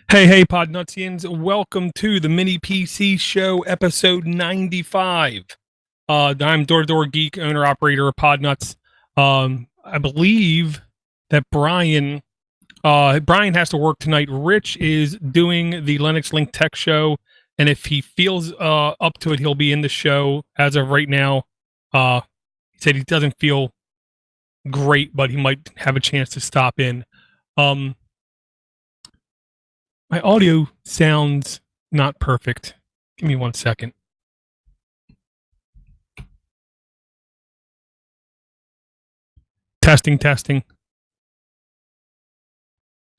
Hey, Podnutzians. Welcome to the Mini PC Show, episode 95. I'm Door Geek, owner-operator of Podnutz. I believe that Brian has to work tonight. Rich is doing the Linux Link Tech Show, and if he feels up to it, he'll be in the show. As of right now, he said he doesn't feel great, but he might have a chance to stop in. My audio sounds not perfect. Give me 1 second. Testing.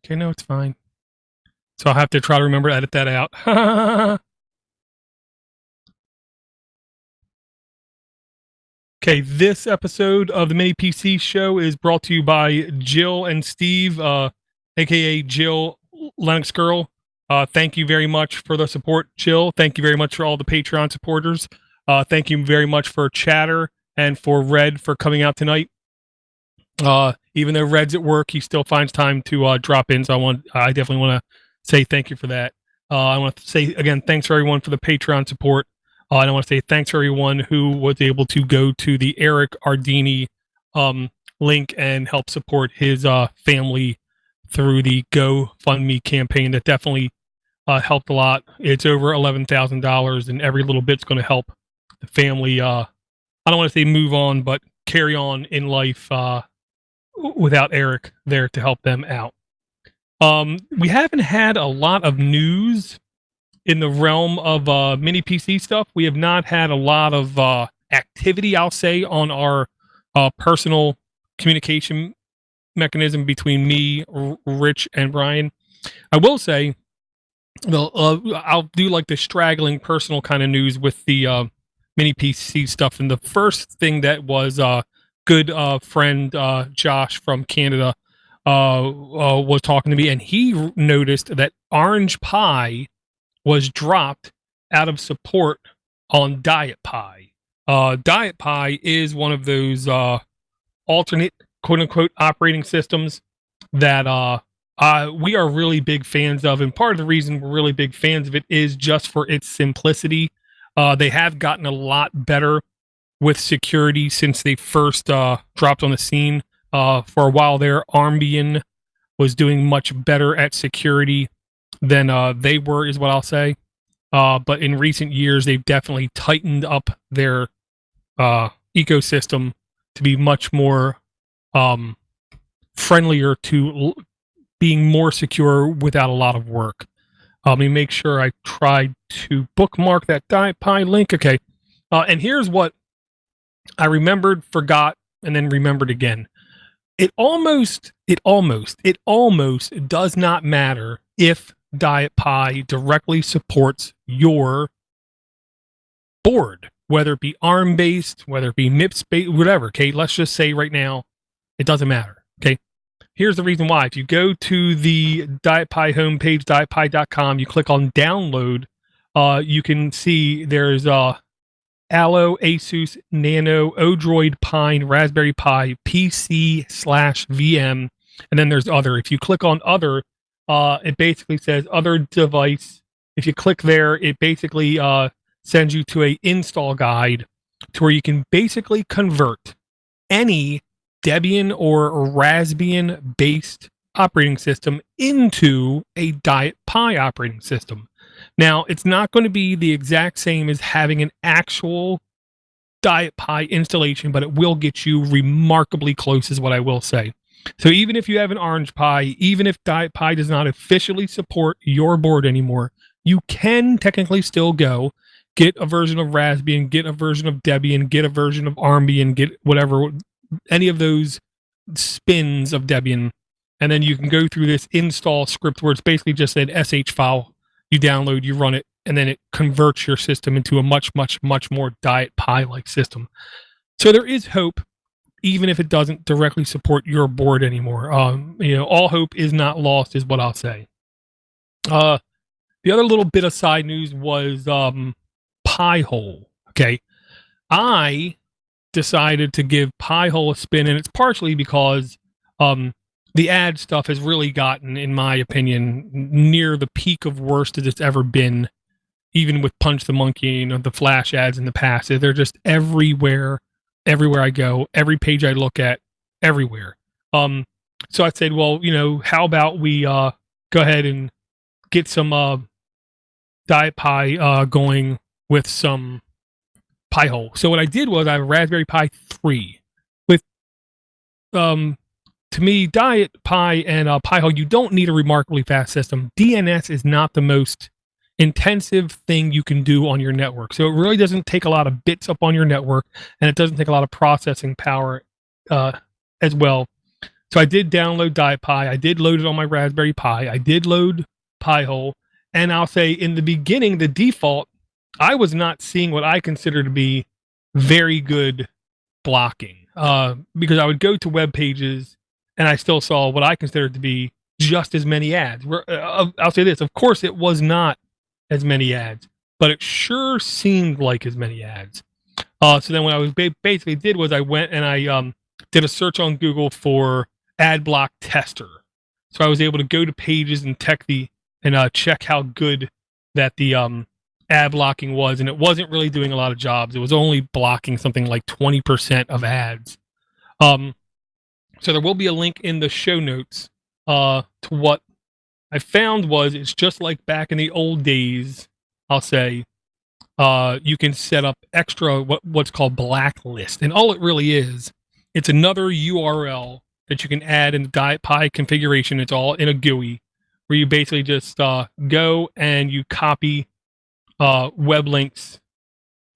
Okay, no, it's fine. So I'll have to try to remember to edit that out. Okay, this episode of the Mini PC Show is brought to you by Jill and Steve, aka Jill Linux Girl. Thank you very much for the support, Jill. Thank you very much for all the Patreon supporters. Thank you very much for Chatter and for Red for coming out tonight. Even though Red's at work, he still finds time to drop in. So I definitely want to say thank you for that. I want to say again, thanks for everyone for the Patreon support. And I want to say thanks for everyone who was able to go to the Eric Ardini link and help support his family through the GoFundMe campaign. That definitely helped a lot. It's over $11,000, and every little bit's going to help the family. I don't want to say move on, but carry on in life without Eric there to help them out. We haven't had a lot of news in the realm of mini PC stuff. We have not had a lot of activity, I'll say, on our personal communication mechanism between me, Rich, and Brian. I will say, I'll do like the straggling personal kind of news with the mini PC stuff. And the first thing that was good friend Josh from Canada was talking to me, and he noticed that Orange Pi was dropped out of support on Diet Pi. Diet Pi is one of those alternate quote-unquote operating systems that we are really big fans of, and part of the reason we're really big fans of it is just for its simplicity. They have gotten a lot better with security since they first dropped on the scene. For a while there, Armbian was doing much better at security than they were, is what I'll say. But in recent years, they've definitely tightened up their ecosystem to be much more friendlier to being more secure without a lot of work. Let me make sure I tried to bookmark that Diet Pi link. Okay. And here's what I remembered, forgot, and then remembered again. It almost does not matter if Diet Pi directly supports your board, whether it be ARM based, whether it be MIPS based, whatever. Okay, let's just say right now, it doesn't matter. Okay, here's the reason why. If you go to the Diet Pi homepage, dietpi.com, you click on download, you can see there's Allo, Asus, Nano, o-droid, Pine, Raspberry Pi, PC/VM, and then there's other. If you click on other, it basically says other device. If you click there, it basically sends you to a install guide to where you can basically convert any Debian or Raspbian based operating system into a Diet Pi operating system. Now, it's not going to be the exact same as having an actual Diet Pi installation, but it will get you remarkably close, is what I will say. So even if you have an Orange Pi, even if Diet Pi does not officially support your board anymore, you can technically still go get a version of Raspbian, get a version of Debian, get a version of Armbian, get whatever, any of those spins of Debian, and then you can go through this install script where it's basically just an SH file. You download, you run it, and then it converts your system into a much more Diet Pi-like system. So there is hope, even if it doesn't directly support your board anymore. All hope is not lost, is what I'll say. The other little bit of side news was Pi-hole. Okay, I decided to give Pi-hole a spin, and it's partially because the ad stuff has really gotten, in my opinion, near the peak of worst that it's ever been. Even with Punch the Monkey, the Flash ads in the past, they're just everywhere I go, every page I look at, everywhere. So I said, well, how about we go ahead and get some Diet Pie going with some Pi-hole. So what I did was I have a Raspberry Pi 3 with, to me, Diet Pie and Pi-hole, you don't need a remarkably fast system. DNS is not the most intensive thing you can do on your network. So it really doesn't take a lot of bits up on your network, and it doesn't take a lot of processing power as well. So I did download Diet Pie. I did load it on my Raspberry Pi. I did load Pi-hole. And I'll say in the beginning, the default, I was not seeing what I consider to be very good blocking because I would go to web pages and I still saw what I considered to be just as many ads. I'll say this, of course, it was not as many ads, but it sure seemed like as many ads. So then what I was basically did was I went and I did a search on Google for ad block tester. So I was able to go to pages and check how good that the ad blocking was, and it wasn't really doing a lot of jobs. It was only blocking something like 20% of ads. So there will be a link in the show notes to what I found was it's just like back in the old days, I'll say, you can set up extra what's called blacklist. And all it really is, it's another URL that you can add in the Diet Pie configuration. It's all in a GUI where you basically just go and you copy web links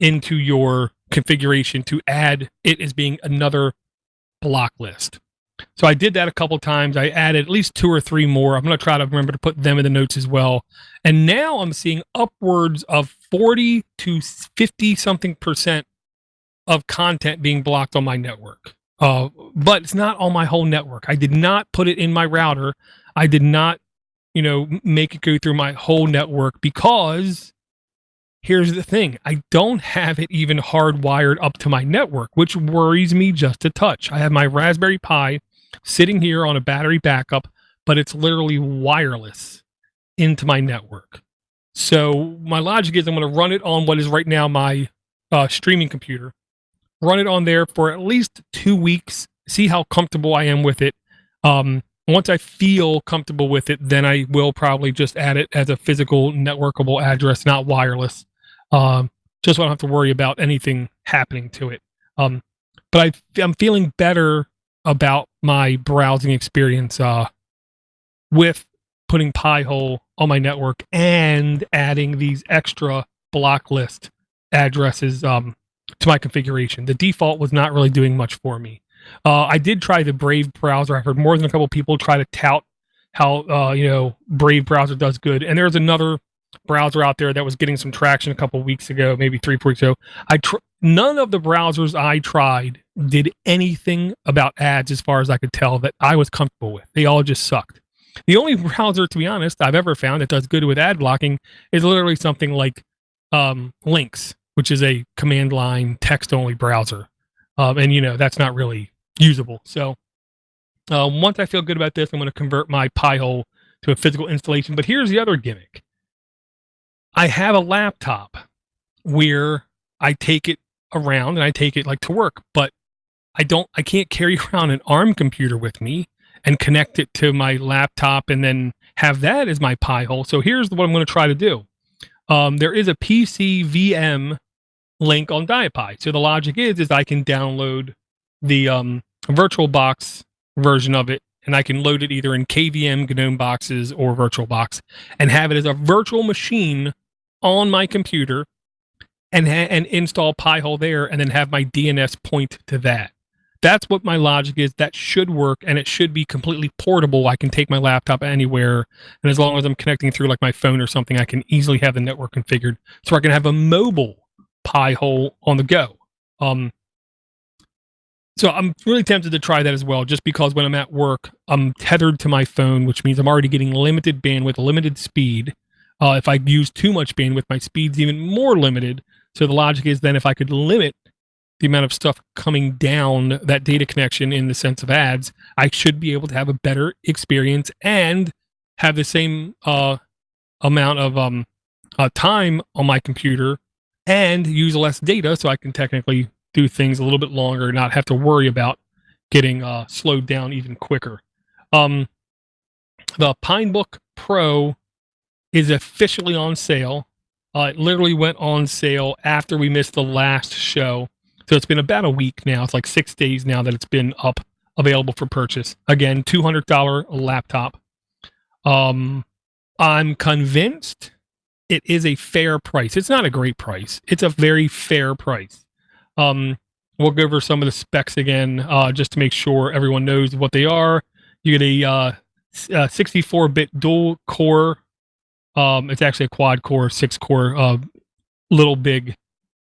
into your configuration to add it as being another block list. So I did that a couple times. I added at least 2 or 3 more. I'm going to try to remember to put them in the notes as well. And now I'm seeing upwards of 40 to 50 something % of content being blocked on my network. But it's not on my whole network. I did not put it in my router. I did not, make it go through my whole network because here's the thing. I don't have it even hardwired up to my network, which worries me just a touch. I have my Raspberry Pi sitting here on a battery backup, but it's literally wireless into my network. So my logic is I'm going to run it on what is right now my streaming computer, run it on there for at least 2 weeks, see how comfortable I am with it. Once I feel comfortable with it, then I will probably just add it as a physical networkable address, not wireless. Just so I don't have to worry about anything happening to it. But I'm feeling better about my browsing experience with putting Pi-hole on my network and adding these extra block list addresses to my configuration. The default was not really doing much for me. I did try the Brave browser. I've heard more than a couple of people try to tout how Brave browser does good. And there's another browser out there that was getting some traction a couple of weeks ago, maybe 3 weeks ago. None of the browsers I tried did anything about ads as far as I could tell that I was comfortable with. They all just sucked. The only browser, to be honest, I've ever found that does good with ad blocking is literally something like Lynx, which is a command line text only browser. And that's not really usable. So once I feel good about this, I'm going to convert my Pi-hole to a physical installation. But here's the other gimmick. I have a laptop where I take it around and I take it like to work, but I can't carry around an ARM computer with me and connect it to my laptop and then have that as my Pi-hole. So here's what I'm going to try to do. There is a PC VM link on Diet Pie. So the logic is I can download the VirtualBox version of it, and I can load it either in KVM, GNOME boxes, or VirtualBox, and have it as a virtual machine on my computer, and install Pi-hole there, and then have my DNS point to that. That's what my logic is. That should work, and it should be completely portable. I can take my laptop anywhere, and as long as I'm connecting through like my phone or something, I can easily have the network configured, so I can have a mobile Pi-hole on the go. So I'm really tempted to try that as well, just because when I'm at work, I'm tethered to my phone, which means I'm already getting limited bandwidth, limited speed. If I use too much bandwidth, my speed's even more limited. So the logic is then if I could limit the amount of stuff coming down that data connection in the sense of ads, I should be able to have a better experience and have the same amount of time on my computer and use less data, so I can technically do things a little bit longer, not have to worry about getting slowed down even quicker. The Pinebook Pro is officially on sale. It literally went on sale after we missed the last show. So it's been about a week now. It's like 6 days now that it's been up, available for purchase. Again, $200 laptop. I'm convinced it is a fair price. It's not a great price. It's a very fair price. We'll go over some of the specs again, just to make sure everyone knows what they are. You get a 64-bit dual core. It's actually a quad core, 6-core, little big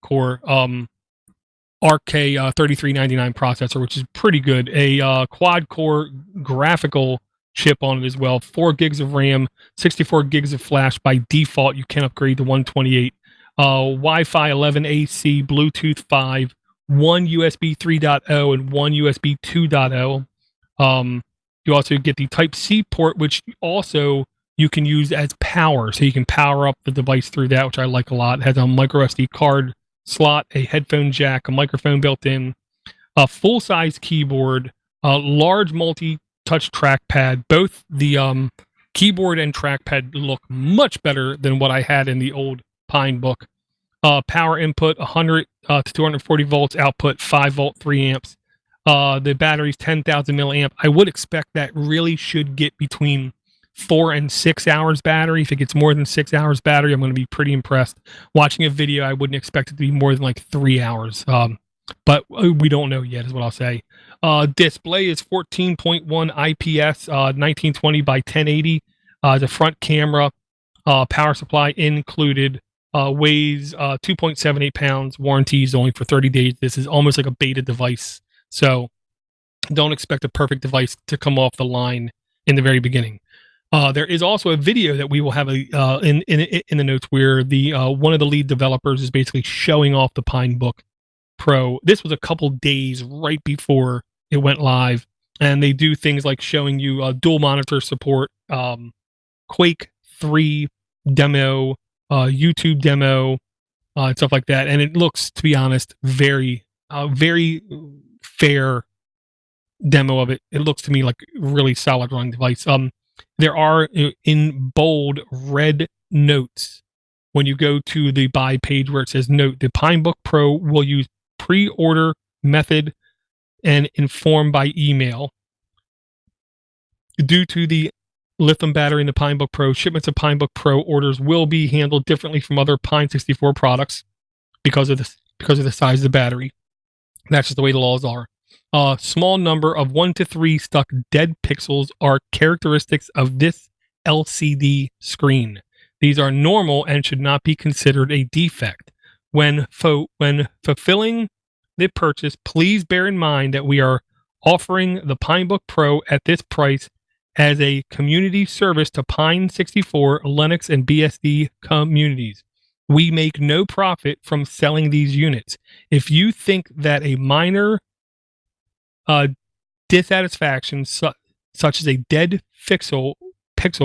core. RK3399 processor, which is pretty good. A quad core graphical chip on it as well. 4 gigs of RAM, 64 gigs of flash. By default, you can upgrade to 128. Wi-Fi 11 AC, Bluetooth 5, 1 USB 3.0 and 1 USB 2.0. You also get the Type-C port, which also you can use as power. So you can power up the device through that, which I like a lot. It has a micro SD card slot, a headphone jack, a microphone built in, a full-size keyboard, a large multi-touch trackpad. Both the keyboard and trackpad look much better than what I had in the old Pinebook. Power input 100 to 240 volts, output 5 volt, 3 amps. The battery's 10,000 milliamp. I would expect that really should get between 4 and 6 hours battery. If it gets more than 6 hours battery, I'm going to be pretty impressed. Watching a video, I wouldn't expect it to be more than like 3 hours. But we don't know yet, is what I'll say. Display is 14.1 IPS, 1920 by 1080. The front camera, power supply included. Weighs 2.78 pounds. Warranty is only for 30 days. This is almost like a beta device, so don't expect a perfect device to come off the line in the very beginning. There is also a video that we will have in the notes where the one of the lead developers is basically showing off the Pinebook Pro. This was a couple days right before it went live, and they do things like showing you dual monitor support, Quake 3 demo, YouTube demo, and stuff like that. And it looks, to be honest, very fair demo of it. It looks to me like a really solid running device. There are in bold red notes when you go to the buy page where it says note, the Pinebook Pro will use pre-order method and inform by email. Due to the lithium battery in the Pinebook Pro, shipments of Pinebook Pro orders will be handled differently from other Pine 64 products because of the size of the battery. That's just the way the laws are. A small number of 1 to 3 stuck dead pixels are characteristics of this LCD screen. These are normal and should not be considered a defect. When fulfilling the purchase, please bear in mind that we are offering the Pinebook Pro at this price as a community service to Pine 64, Linux, and BSD communities. We make no profit from selling these units. If you think that a minor dissatisfaction such as a dead pixel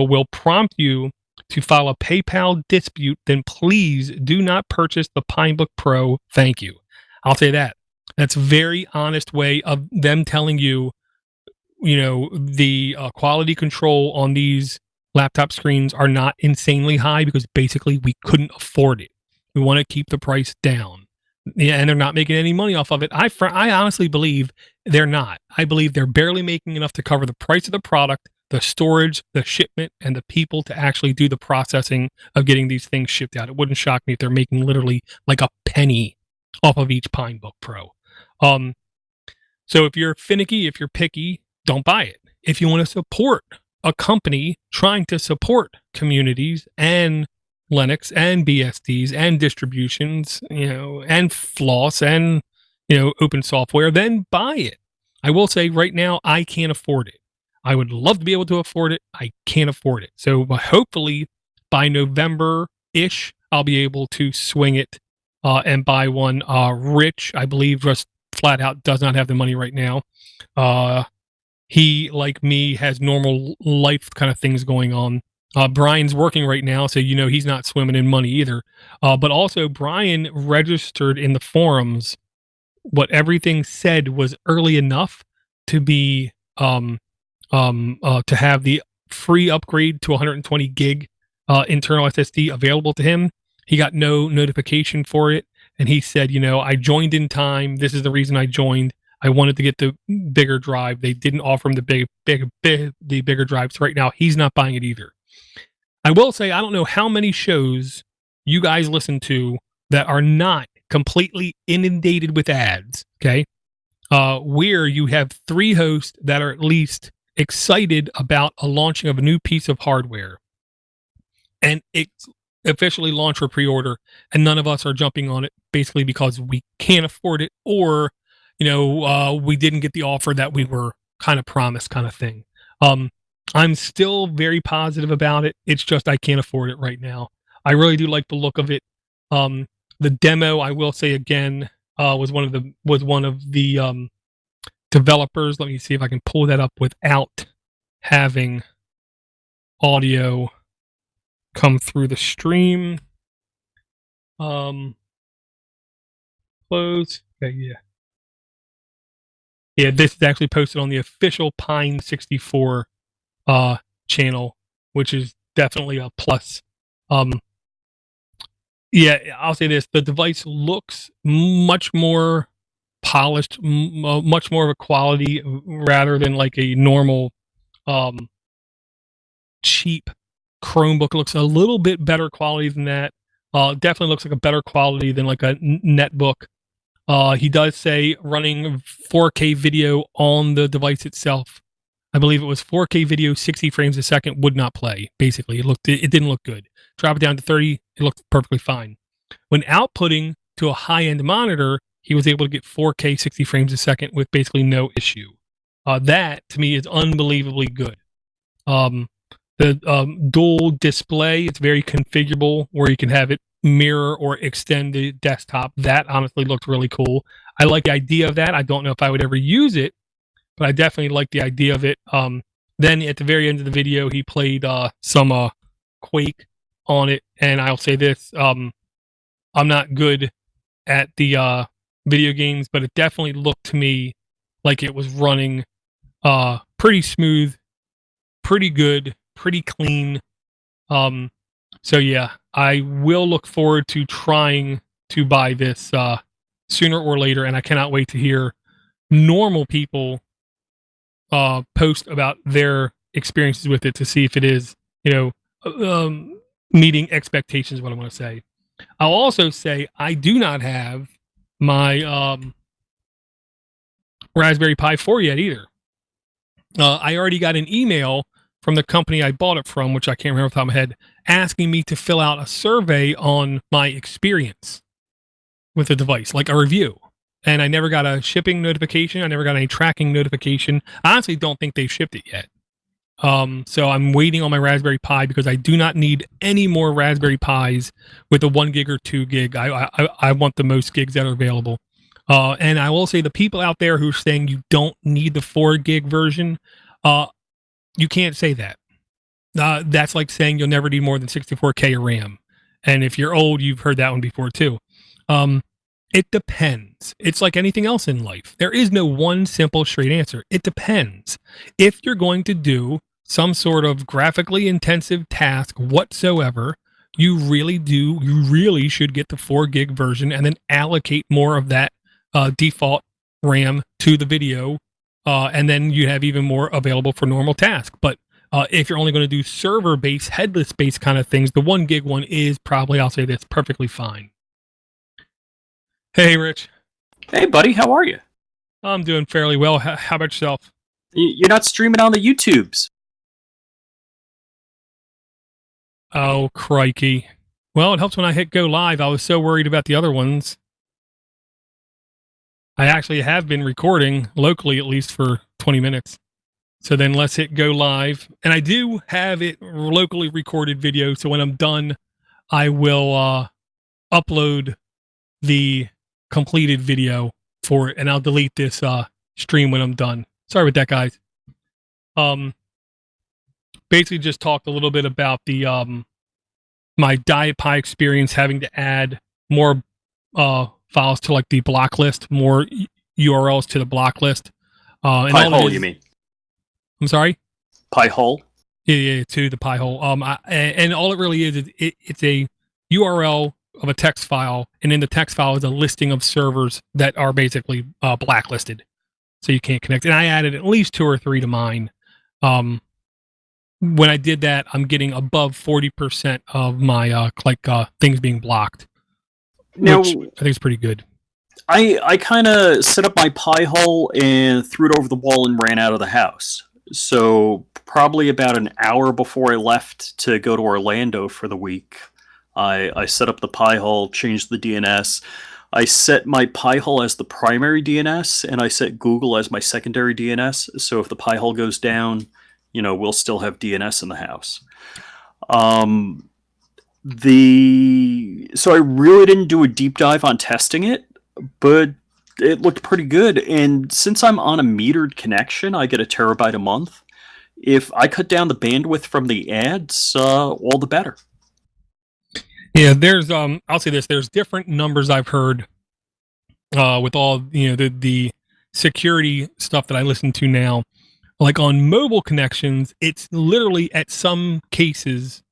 will prompt you to file a PayPal dispute, then please do not purchase the Pinebook Pro. Thank you. I'll say that. That's a very honest way of them telling you, the quality control on these laptop screens are not insanely high because basically we couldn't afford it. We want to keep the price down. Yeah, and they're not making any money off of it. I honestly believe they're not. I believe they're barely making enough to cover the price of the product, the storage, the shipment, and the people to actually do the processing of getting these things shipped out. It wouldn't shock me if they're making literally like a penny off of each Pinebook Pro. So if you're finicky, if you're picky, don't buy it. If you want to support a company trying to support communities and Linux and BSDs and distributions, and floss and, open software, then buy it. I will say right now, I can't afford it. I would love to be able to afford it. I can't afford it. So hopefully by November-ish, I'll be able to swing it and buy one. Rich, I believe, just flat out does not have the money right now. He, like me, has normal life kind of things going on. Brian's working right now, so he's not swimming in money either. But also, Brian registered in the forums. What everything said was early enough to be to have the free upgrade to 120 gig internal SSD available to him. He got no notification for it, and he said, I joined in time. This is the reason I joined. I wanted to get the bigger drive. They didn't offer him the bigger drive. So right now, he's not buying it either. I will say, I don't know how many shows you guys listen to that are not completely inundated with ads. Okay, where you have 3 hosts that are at least excited about a launching of a new piece of hardware, and it's officially launched for pre-order, and none of us are jumping on it basically because we can't afford it, or we didn't get the offer that we were kind of promised, kind of thing. I'm still very positive about it. It's just I can't afford it right now. I really do like the look of it. The demo, I will say again, was one of the developers. Let me see if I can pull that up without having audio come through the stream. Close. Okay, yeah. Yeah, this is actually posted on the official Pine 64 channel, which is definitely a plus. Yeah, I'll say this: the device looks much more polished, much more of a quality rather than like a normal cheap Chromebook. It looks a little bit better quality than that. Definitely looks like a better quality than like a netbook. He does say running 4K video on the device itself. I believe it was 4K video, 60 frames a second would not play. Basically, it didn't look good. Drop it down to 30, it looked perfectly fine. When outputting to a high-end monitor, he was able to get 4K 60 frames a second with basically no issue. That to me is unbelievably good. The dual display, it's very configurable where you can have it mirror or extend the desktop. That honestly looked really cool. I like the idea of that. I don't know if I would ever use it, but I definitely like the idea of it. Then at the very end of the video, he played some Quake on it, and I'll say this: I'm not good at the video games, but it definitely looked to me like it was running pretty smooth, pretty good, pretty clean. So yeah, I will look forward to trying to buy this sooner or later, and I cannot wait to hear normal people post about their experiences with it to see if it is, meeting expectations. What I want to say. I'll also say I do not have my Raspberry Pi 4 yet either. I already got an email from the company I bought it from, which I can't remember off the top of my head, asking me to fill out a survey on my experience with the device, like a review. And I never got a shipping notification. I never got any tracking notification. I honestly don't think they've shipped it yet. So I'm waiting on my Raspberry Pi because I do not need any more Raspberry Pis with a 1 gig or 2 gig. I want the most gigs that are available. And I will say the people out there who are saying you don't need the 4 gig version, you can't say that. That's like saying you'll never need more than 64K of RAM. And if you're old, you've heard that one before too. It depends. It's like anything else in life. There is no one simple straight answer. It depends. If you're going to do some sort of graphically intensive task whatsoever, you really should get the 4 gig version and then allocate more of that default RAM to the video. And then you have even more available for normal tasks. But if you're only going to do server-based, headless-based kind of things, the 1 gig one is probably, I'll say this, perfectly fine. Hey, Rich. Hey, buddy. How are you? I'm doing fairly well. How about yourself? You're not streaming on the YouTubes. Oh, crikey. Well, it helps when I hit go live. I was so worried about the other ones. I actually have been recording locally at least for 20 minutes. So then let's hit go live. And I do have it locally recorded video. So when I'm done, I will upload the completed video for it, and I'll delete this stream when I'm done. Sorry about that, guys. Basically just talked a little bit about the my Diet Pie experience, having to add more files to like the block list, more URLs to the block list. And Pi hole, you mean? I'm sorry? Pi hole? Yeah, to the Pi hole. And all it really is it's a URL of a text file, and in the text file is a listing of servers that are basically blacklisted, so you can't connect. And I added at least 2 or 3 to mine. When I did that, I'm getting above 40% of my things being blocked, Now, which I think is pretty good. I kind of set up my Pi hole and threw it over the wall and ran out of the house. So probably about an hour before I left to go to Orlando for the week, I set up the Pi hole, changed the DNS. I set my Pi hole as the primary DNS, and I set Google as my secondary DNS. So if the Pi hole goes down, we'll still have DNS in the house. So I really didn't do a deep dive on testing it, but it looked pretty good. And since I'm on a metered connection, I get 1 terabyte a month. If I cut down the bandwidth from the ads, all the better. Yeah, there's I'll say this: there's different numbers I've heard with all the security stuff that I listen to now. Like on mobile connections, it's literally at some cases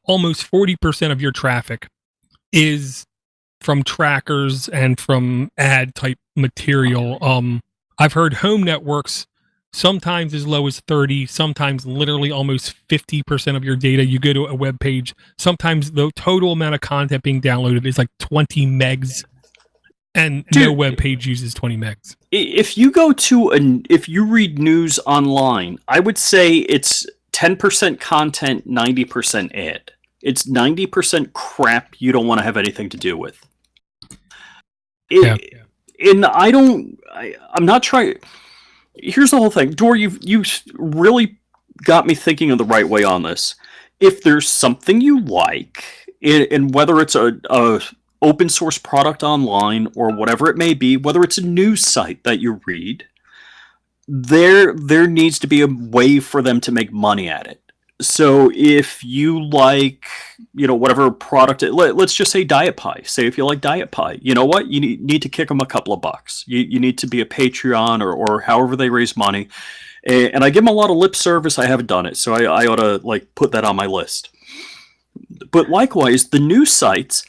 almost 40% of your traffic is from trackers and from ad type material. I've heard home networks sometimes as low as 30, sometimes literally almost 50% of your data. You go to a web page, sometimes the total amount of content being downloaded is like 20 megs, and no web page uses 20 megs. If you read news online, I would say it's 10% content, 90% ad. It's 90% crap you don't want to have anything to do with. And I'm not trying. Here's the whole thing. Dor, you really got me thinking of the right way on this. If there's something you like, and whether it's a open source product online or whatever it may be, whether it's a news site that you read, there needs to be a way for them to make money at it. So if you like, whatever product, let's just say Diet Pie. Say if you like Diet Pie, you know what? You need to kick them a couple of bucks. You need to be a Patreon or however they raise money. And I give them a lot of lip service. I haven't done it, so I ought to put that on my list. But likewise, the news sites,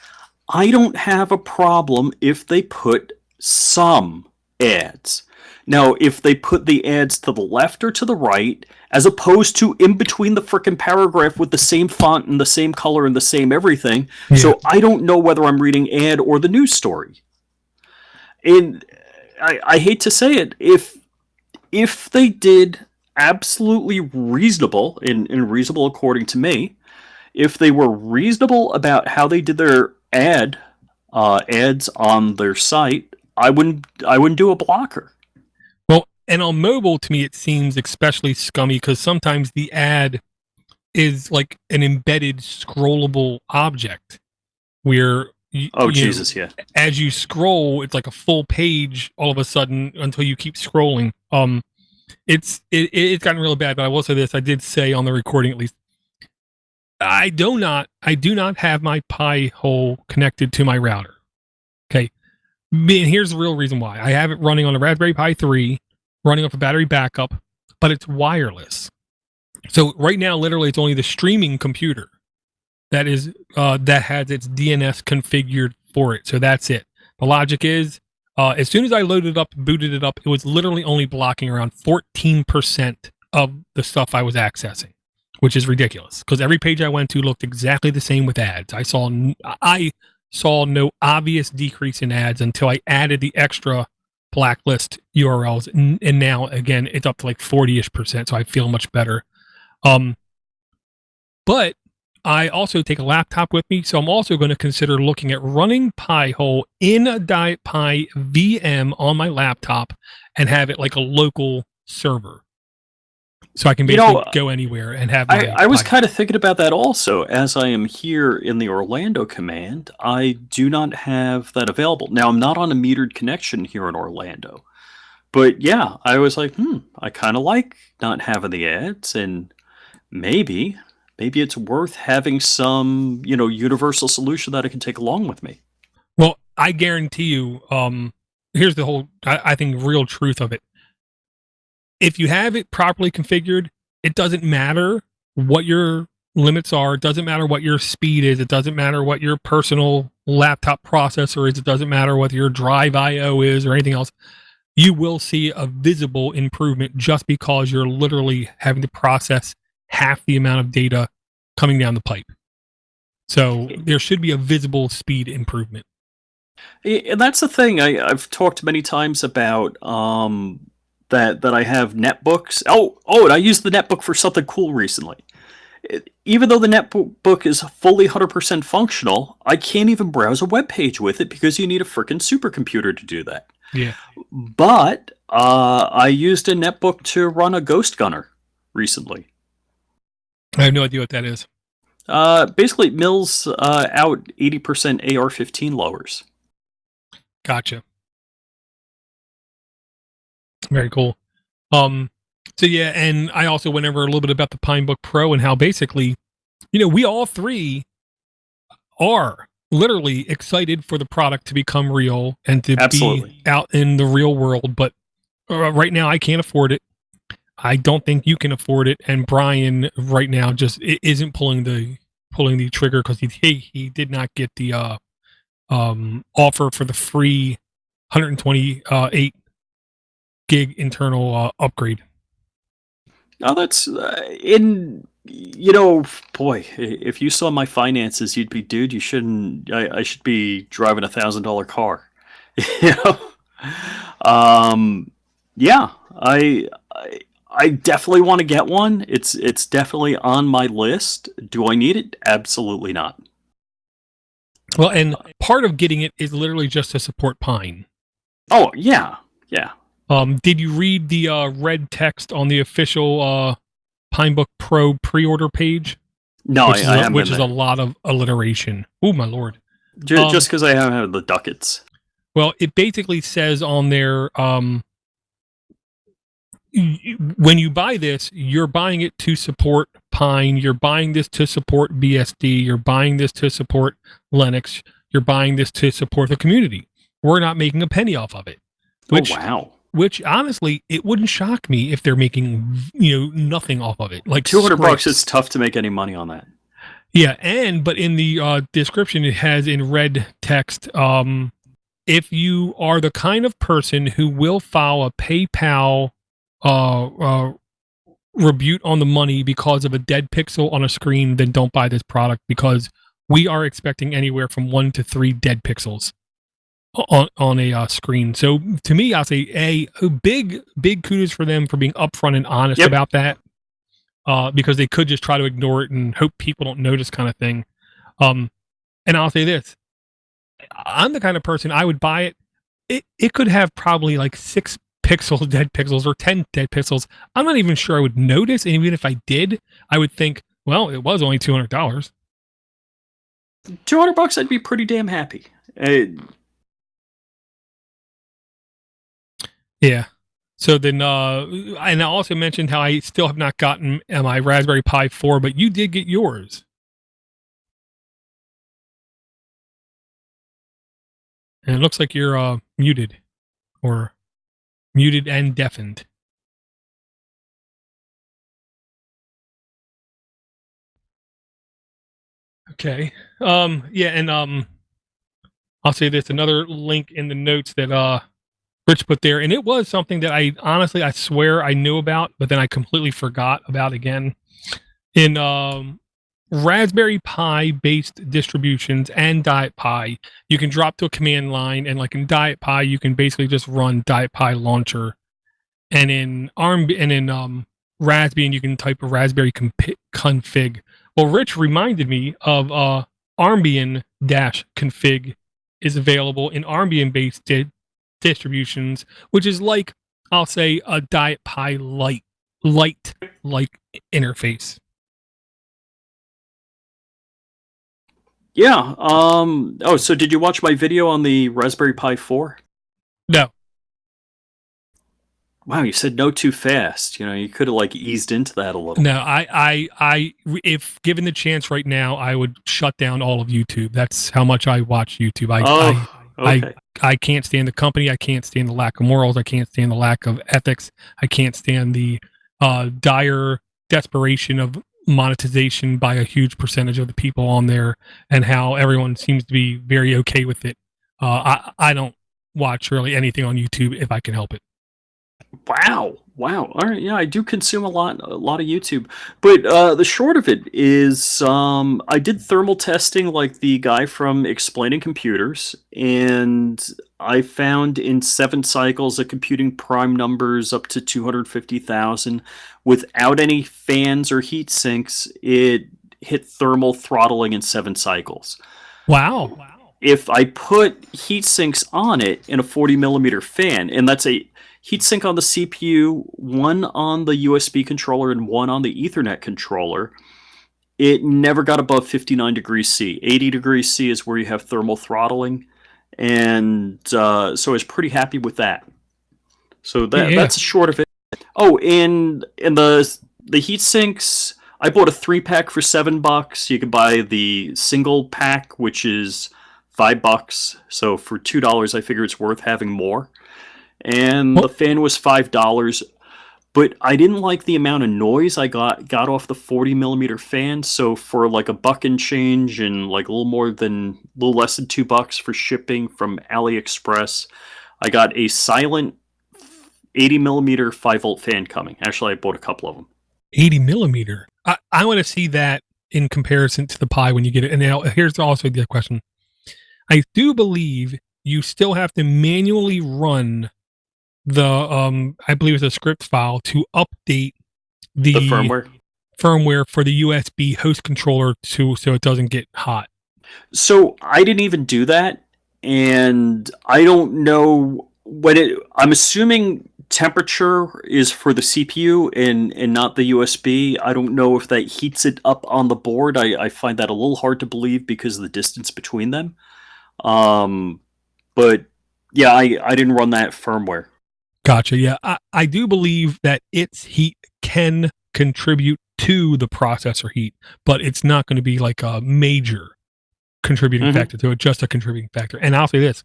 I don't have a problem if they put some ads. Now, if they put the ads to the left or to the right, as opposed to in between the frickin' paragraph with the same font and the same color and the same everything, so I don't know whether I'm reading ad or the news story. And I hate to say it, if they did absolutely reasonable, and reasonable according to me, if they were reasonable about how they did their ads on their site, I wouldn't do a blocker. Well, and on mobile, to me, it seems especially scummy because sometimes the ad is like an embedded scrollable object where Jesus, yeah. As you scroll, it's like a full page all of a sudden until you keep scrolling. It's gotten really bad, but I will say this: I did say on the recording at least, I do not have my Pi hole connected to my router. Okay. And here's the real reason why. I have it running on a Raspberry Pi 3, running off a battery backup, but it's wireless. So right now, literally, it's only the streaming computer that has its DNS configured for it. So that's it. The logic is, as soon as I loaded it up, booted it up, it was literally only blocking around 14% of the stuff I was accessing, which is ridiculous because every page I went to looked exactly the same with ads. I saw no obvious decrease in ads until I added the extra blacklist URLs, and now again it's up to like 40-ish%, so I feel much better. But I also take a laptop with me, so I'm also going to consider looking at running Pi-hole in a Diet Pi VM on my laptop and have it like a local server. so I can basically go anywhere and have my. I was kind of thinking about that also. As I am here in the Orlando command, I do not have that available. Now, I'm not on a metered connection here in Orlando. But yeah, I was like, I kind of like not having the ads, and maybe it's worth having some, universal solution that I can take along with me. Well, I guarantee you, here's the whole, I think, real truth of it. If you have it properly configured, it doesn't matter what your limits are. It doesn't matter what your speed is. It doesn't matter what your personal laptop processor is. It doesn't matter what your drive IO is or anything else. You will see a visible improvement just because you're literally having to process half the amount of data coming down the pipe. So there should be a visible speed improvement. And that's the thing I've talked many times about, that I have netbooks. And I used the netbook for something cool recently. Even though the netbook is fully 100% functional, I can't even browse a web page with it because you need a freaking supercomputer to do that. Yeah. But I used a netbook to run a Ghost Gunner recently. I have no idea what that is. Basically, it mills out 80% AR-15 lowers. Gotcha. Very cool. So yeah, and I also went over a little bit about the Pinebook Pro and how basically, we all three are literally excited for the product to become real and to be out in the real world. But right now, I can't afford it. I don't think you can afford it. And Brian right now just isn't pulling the trigger because he did not get the offer for the free 128 gig internal upgrade. Oh, that's boy, if you saw my finances, you'd be, dude, you shouldn't. I should be driving $1,000 car. Yeah, I definitely want to get one. It's definitely on my list. Do I need it? Absolutely not. Well, and part of getting it is literally just to support Pine. Oh yeah. Did you read the red text on the official Pinebook Pro pre-order page? No, which is a lot of alliteration. Oh my lord! Just because I haven't had the ducats. Well, it basically says on there, when you buy this, you're buying it to support Pine. You're buying this to support BSD. You're buying this to support Linux. You're buying this to support the community. We're not making a penny off of it. Wow. Which honestly, it wouldn't shock me if they're making nothing off of it. Like $200 is tough to make any money on that. Yeah, but in the description, it has in red text, if you are the kind of person who will file a PayPal rebuke on the money because of a dead pixel on a screen, then don't buy this product because we are expecting anywhere from 1 to 3 dead pixels on a screen. So to me, I'll say a big kudos for them for being upfront and honest about that, because they could just try to ignore it and hope people don't notice, kind of thing. And I'll say this: I'm the kind of person, I would buy it. It could have probably like 6 pixels, dead pixels, or 10 dead pixels. I'm not even sure I would notice. And even if I did, I would think, well, it was only $200. $200, I'd be pretty damn happy. Yeah. So then, and I also mentioned how I still have not gotten my Raspberry Pi 4, but you did get yours. And it looks like you're muted and deafened. Okay. Yeah, and I'll say this, another link in the notes that Rich put there, and it was something that I swear I knew about, but then I completely forgot about again. In Raspberry Pi based distributions and Diet Pi, you can drop to a command line, and like in Diet Pi, you can basically just run Diet Pi launcher. And in Raspbian, you can type a Raspberry config. Well, Rich reminded me of Armbian-config is available in Armbian based distributions, which is like, I'll say, a Diet Pi Lite light like interface. Yeah. Oh, so did you watch my video on the Raspberry Pi 4? No. Wow, you said no too fast. You could have like eased into that a little. No, if given the chance right now, I would shut down all of YouTube. That's how much I watch YouTube. Oh, okay. I can't stand the company. I can't stand the lack of morals. I can't stand the lack of ethics. I can't stand the dire desperation of monetization by a huge percentage of the people on there, and how everyone seems to be very okay with it. I don't watch really anything on YouTube if I can help it. Wow. Wow. All right. Yeah, I do consume a lot of YouTube. But the short of it is I did thermal testing like the guy from Explaining Computers, and I found in 7 cycles at computing prime numbers up to 250,000 without any fans or heat sinks, it hit thermal throttling in 7 cycles. Wow. If I put heat sinks on it in a 40 millimeter fan, and that's a heatsink on the CPU, one on the USB controller, and one on the Ethernet controller, it never got above 59 degrees C. 80 degrees C is where you have thermal throttling, and so I was pretty happy with that. So that's short of it. Oh, and the heat sinks, I bought a 3-pack for $7. You could buy the single pack, which is $5. So for $2, I figure it's worth having more. And the fan was $5, but I didn't like the amount of noise I got off the 40 millimeter fan. So for like $1 and change and like a little less than $2 for shipping from AliExpress, I got a silent 80 millimeter 5-volt fan coming. Actually, I bought a couple of them. 80 millimeter. I want to see that in comparison to the Pi when you get it. And now here's also the question. I do believe you still have to manually run the I believe it's a script file to update the firmware for the USB host controller so it doesn't get hot. So I didn't even do that, and I don't know I'm assuming temperature is for the CPU and not the USB. I don't know if that heats it up on the board. I find that a little hard to believe because of the distance between them. But yeah, I didn't run that firmware. Gotcha. Yeah, I do believe that its heat can contribute to the processor heat, but it's not going to be like a major contributing factor to it, just a contributing factor. And I'll say this.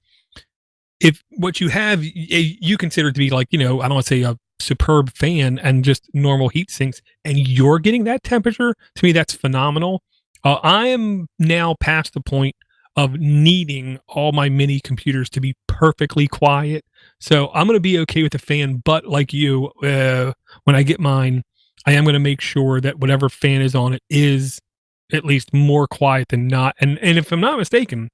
If what you have, you consider to be like, I don't want to say a superb fan and just normal heat sinks, and you're getting that temperature, to me, that's phenomenal. I am now past the point of needing all my mini computers to be perfectly quiet. So I'm going to be okay with the fan, but like you, when I get mine, I am going to make sure that whatever fan is on it is at least more quiet than not. And if I'm not mistaken,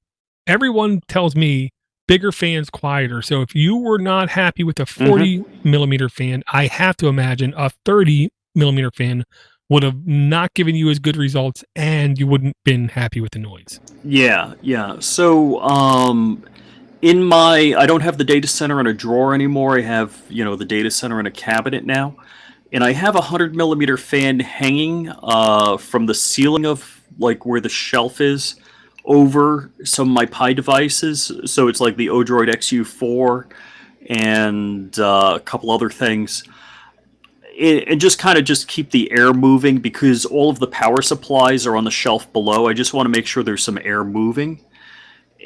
everyone tells me bigger fans quieter. So if you were not happy with a 40 millimeter fan, I have to imagine a 30 millimeter fan would have not given you as good results, and you wouldn't been happy with the noise. Yeah. So, I don't have the data center in a drawer anymore. I have, the data center in a cabinet now, and I have a 100 millimeter fan hanging from the ceiling of like where the shelf is over some of my Pi devices. So it's like the o-droid XU4 and a couple other things. And just kind of just keep the air moving because all of the power supplies are on the shelf below. I just want to make sure there's some air moving.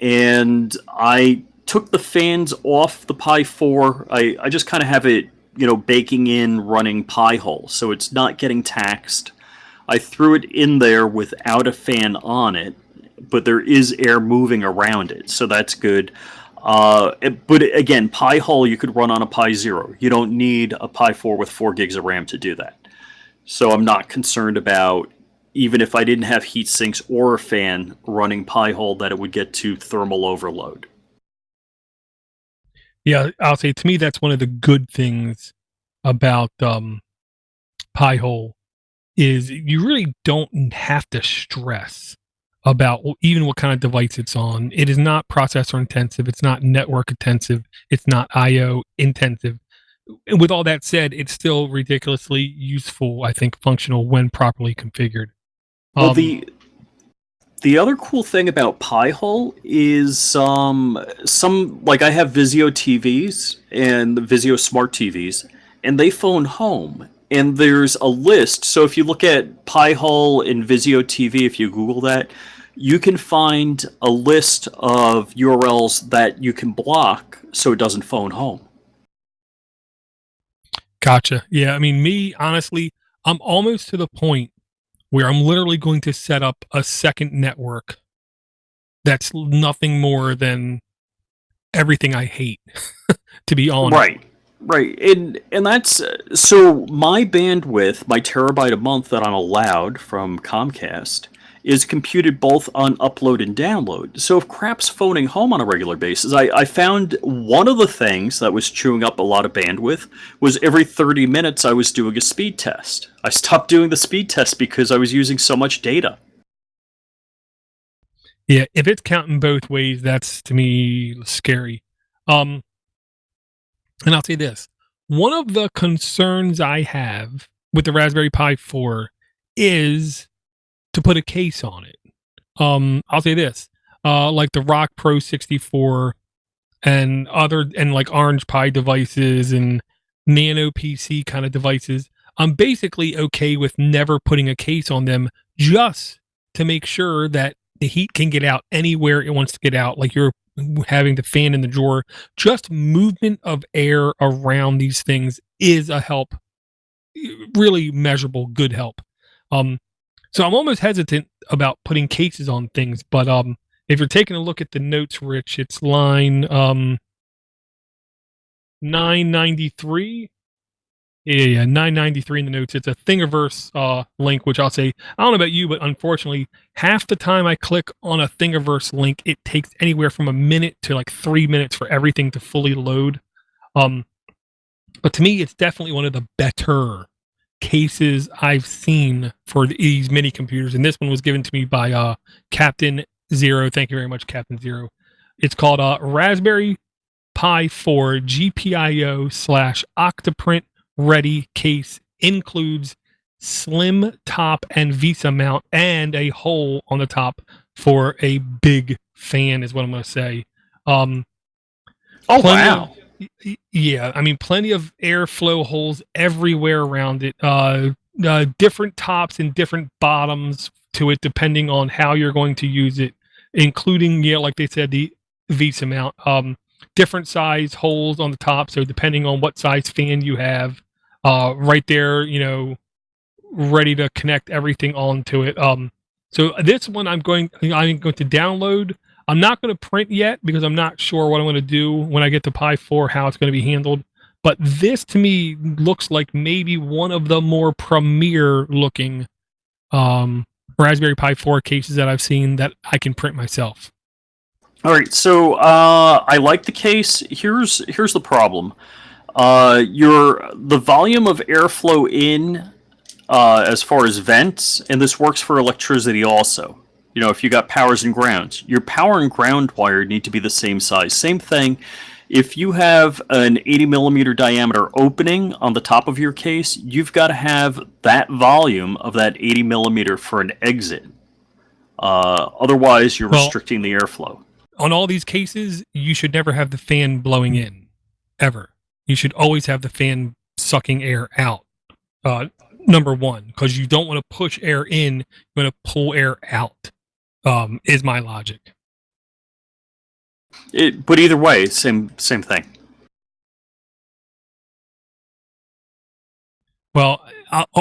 And I took the fans off the Pi 4. I just kind of have it, baking in running Pi hole, so it's not getting taxed. I threw it in there without a fan on it, but there is air moving around it, so that's good. But again, Pi hole you could run on a Pi 0. You don't need a Pi 4 with 4 gigs of RAM to do that. So I'm not concerned about, even if I didn't have heat sinks or a fan running Pi hole, that it would get to thermal overload. Yeah, I'll say to me that's one of the good things about Pi hole is you really don't have to stress about even what kind of device it's on. It is not processor intensive. It's not network intensive. It's not IO intensive. with all that said, it's still ridiculously useful, I think, functional when properly configured. Well, the other cool thing about Pi-hole is some like I have Vizio TVs and the Vizio smart TVs, and they phone home. And there's a list. So if you look at Pi-hole and Vizio TV, if you Google that, you can find a list of URLs that you can block so it doesn't phone home. Gotcha. Yeah, I mean, me, honestly, I'm almost to the point where I'm literally going to set up a second network that's nothing more than everything I hate, to be honest. Right, and that's so my bandwidth, my terabyte a month that I'm allowed from Comcast, is computed both on upload and download. So if crap's phoning home on a regular basis, I found one of the things that was chewing up a lot of bandwidth was every 30 minutes I was doing a speed test. I stopped doing the speed test because I was using so much data. Yeah, if it's counting both ways, that's to me scary. And I'll say this. One of the concerns I have with the Raspberry Pi 4 is to put a case on it. I'll say this. Like the Rock Pro 64 and like Orange Pi devices and Nano PC kind of devices, I'm basically okay with never putting a case on them just to make sure that the heat can get out anywhere it wants to get out. Like you're having the fan in the drawer, just movement of air around these things is a help, really measurable, good help. So I'm almost hesitant about putting cases on things, but if you're taking a look at the notes, Rich, it's line 993. Yeah, 993 in the notes. It's a Thingiverse link, which I'll say, I don't know about you, but unfortunately, half the time I click on a Thingiverse link, it takes anywhere from a minute to like 3 minutes for everything to fully load. But to me, it's definitely one of the better cases I've seen for these mini computers. And this one was given to me by Captain Zero. Thank you very much, Captain Zero. It's called Raspberry Pi 4 GPIO/Octoprint Ready case. Includes slim top and Visa mount and a hole on the top for a big fan is what I'm going to say. Oh, wow. Yeah, I mean, plenty of airflow holes everywhere around it. Different tops and different bottoms to it, depending on how you're going to use it, including, yeah, like they said, the Visa mount. Different size holes on the top, so depending on what size fan you have, right there, ready to connect everything onto it. So this one I'm going to download. I'm not going to print yet because I'm not sure what I'm going to do when I get to Pi 4, how it's going to be handled. But this to me looks like maybe one of the more premier looking Raspberry Pi 4 cases that I've seen that I can print myself. All right, so I like the case. Here's the problem. The volume of airflow in as far as vents, and this works for electricity also. If you got powers and grounds, your power and ground wire need to be the same size. Same thing. If you have an 80 millimeter diameter opening on the top of your case, you've got to have that volume of that 80 millimeter for an exit. Otherwise, you're restricting the airflow. On all these cases, you should never have the fan blowing in, ever. You should always have the fan sucking air out. Number one, because you don't want to push air in, you want to pull air out. Is my logic. But either way, same thing. Well,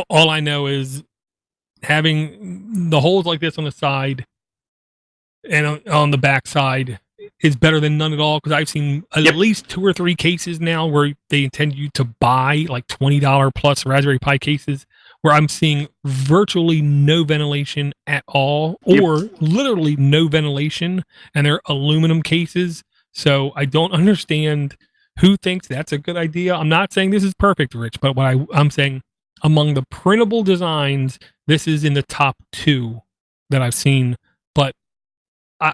all I know is having the holes like this on the side and on the back side is better than none at all, because I've seen at least 2 or 3 cases now where they intend you to buy like $20 plus Raspberry Pi cases, where I'm seeing virtually no ventilation at all, or literally no ventilation, and they're aluminum cases. So I don't understand who thinks that's a good idea. I'm not saying this is perfect, Rich, but what I'm saying, among the printable designs, this is in the top 2 that I've seen. But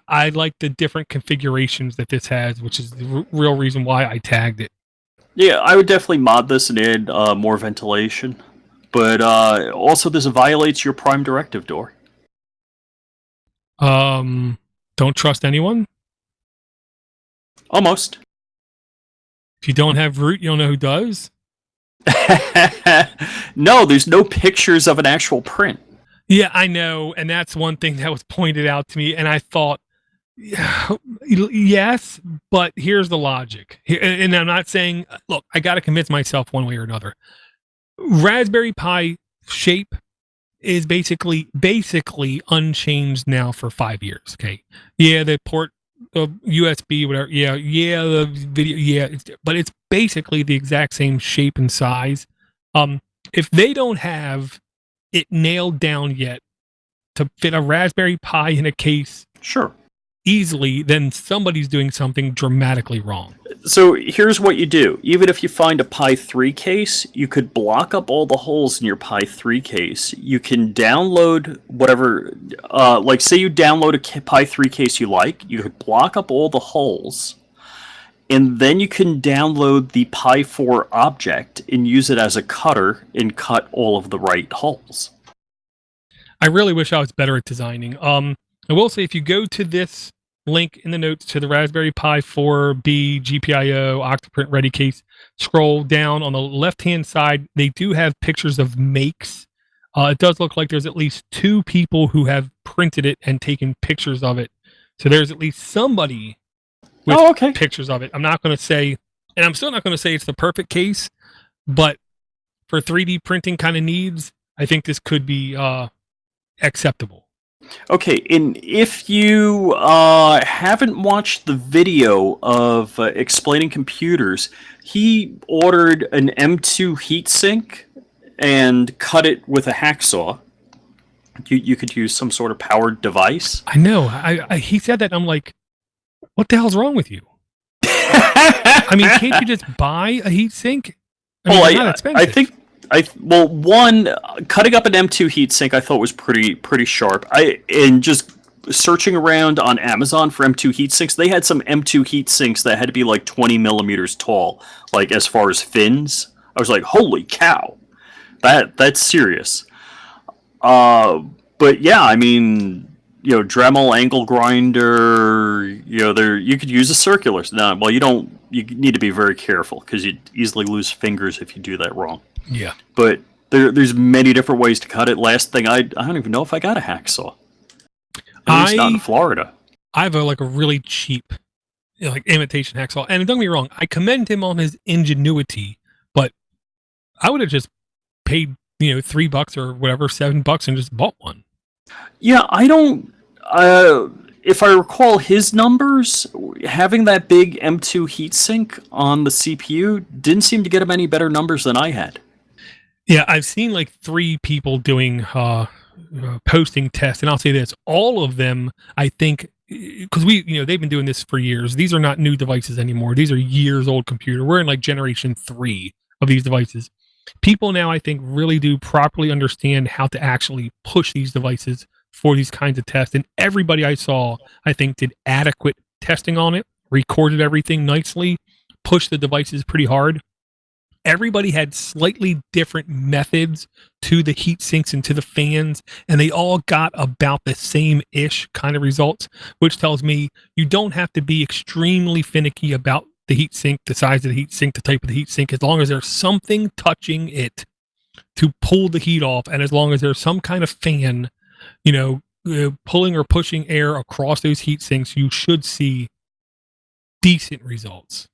I like the different configurations that this has, which is the real reason why I tagged it. Yeah, I would definitely mod this and add more ventilation. But also, this violates your prime directive, Door. Don't trust anyone. Almost. If you don't have root, you don't know who does. No, there's no pictures of an actual print. Yeah, I know, and that's one thing that was pointed out to me, and I thought, yes, but here's the logic. And I'm not saying, look, I got to convince myself one way or another. Raspberry Pi shape is basically unchanged now for 5 years. Okay, yeah, the port of USB, whatever. Yeah, the video, yeah, but it's basically the exact same shape and size. If they don't have it nailed down yet to fit a Raspberry Pi in a case, sure, easily, then somebody's doing something dramatically wrong. So here's what you do. Even if you find a Pi 3 case, you could block up all the holes in your Pi 3 case. You can download whatever, like say you download a Pi 3 case you like, you could block up all the holes, and then you can download the Pi 4 object and use it as a cutter and cut all of the right holes. I really wish I was better at designing. I will say, if you go to this link in the notes to the Raspberry Pi 4B GPIO Octoprint Ready case, scroll down on the left-hand side. They do have pictures of makes. It does look like there's at least 2 people who have printed it and taken pictures of it. So there's at least somebody with pictures of it. I'm not going to say, and I'm still not going to say it's the perfect case, but for 3D printing kind of needs, I think this could be acceptable. Okay, and if you haven't watched the video of explaining computers, he ordered an M2 heatsink and cut it with a hacksaw. You could use some sort of powered device. I know. He said that, and I'm like, what the hell's wrong with you? I mean, can't you just buy a heatsink? I mean, it's not expensive. One, cutting up an M2 heatsink I thought was pretty sharp. And just searching around on Amazon for M2 heatsinks, they had some M2 heatsinks that had to be like 20 millimeters tall, like as far as fins. I was like, holy cow, that's serious. But yeah, I mean, you know, Dremel angle grinder, you know, you could use a circular. No, well, you need to be very careful because you'd easily lose fingers if you do that wrong. Yeah. But there's many different ways to cut it. Last thing, I don't even know if I got a hacksaw. At least not in Florida. I have a really cheap, imitation hacksaw. And don't get me wrong, I commend him on his ingenuity, but I would have just paid, $3 or whatever, $7 and just bought one. Yeah, I don't. If I recall his numbers, having that big M2 heatsink on the CPU didn't seem to get him any better numbers than I had. Yeah, I've seen like 3 people doing posting tests, and I'll say this: all of them, I think, because they've been doing this for years. These are not new devices anymore. These are years old computer. We're in like generation 3 of these devices. People now, I think, really do properly understand how to actually push these devices for these kinds of tests. And everybody I saw, I think, did adequate testing on it, recorded everything nicely, pushed the devices pretty hard. Everybody had slightly different methods to the heat sinks and to the fans, and they all got about the same-ish kind of results, which tells me you don't have to be extremely finicky about the heat sink, the size of the heat sink, the type of the heat sink, as long as there's something touching it to pull the heat off, and as long as there's some kind of fan, pulling or pushing air across those heat sinks, you should see decent results.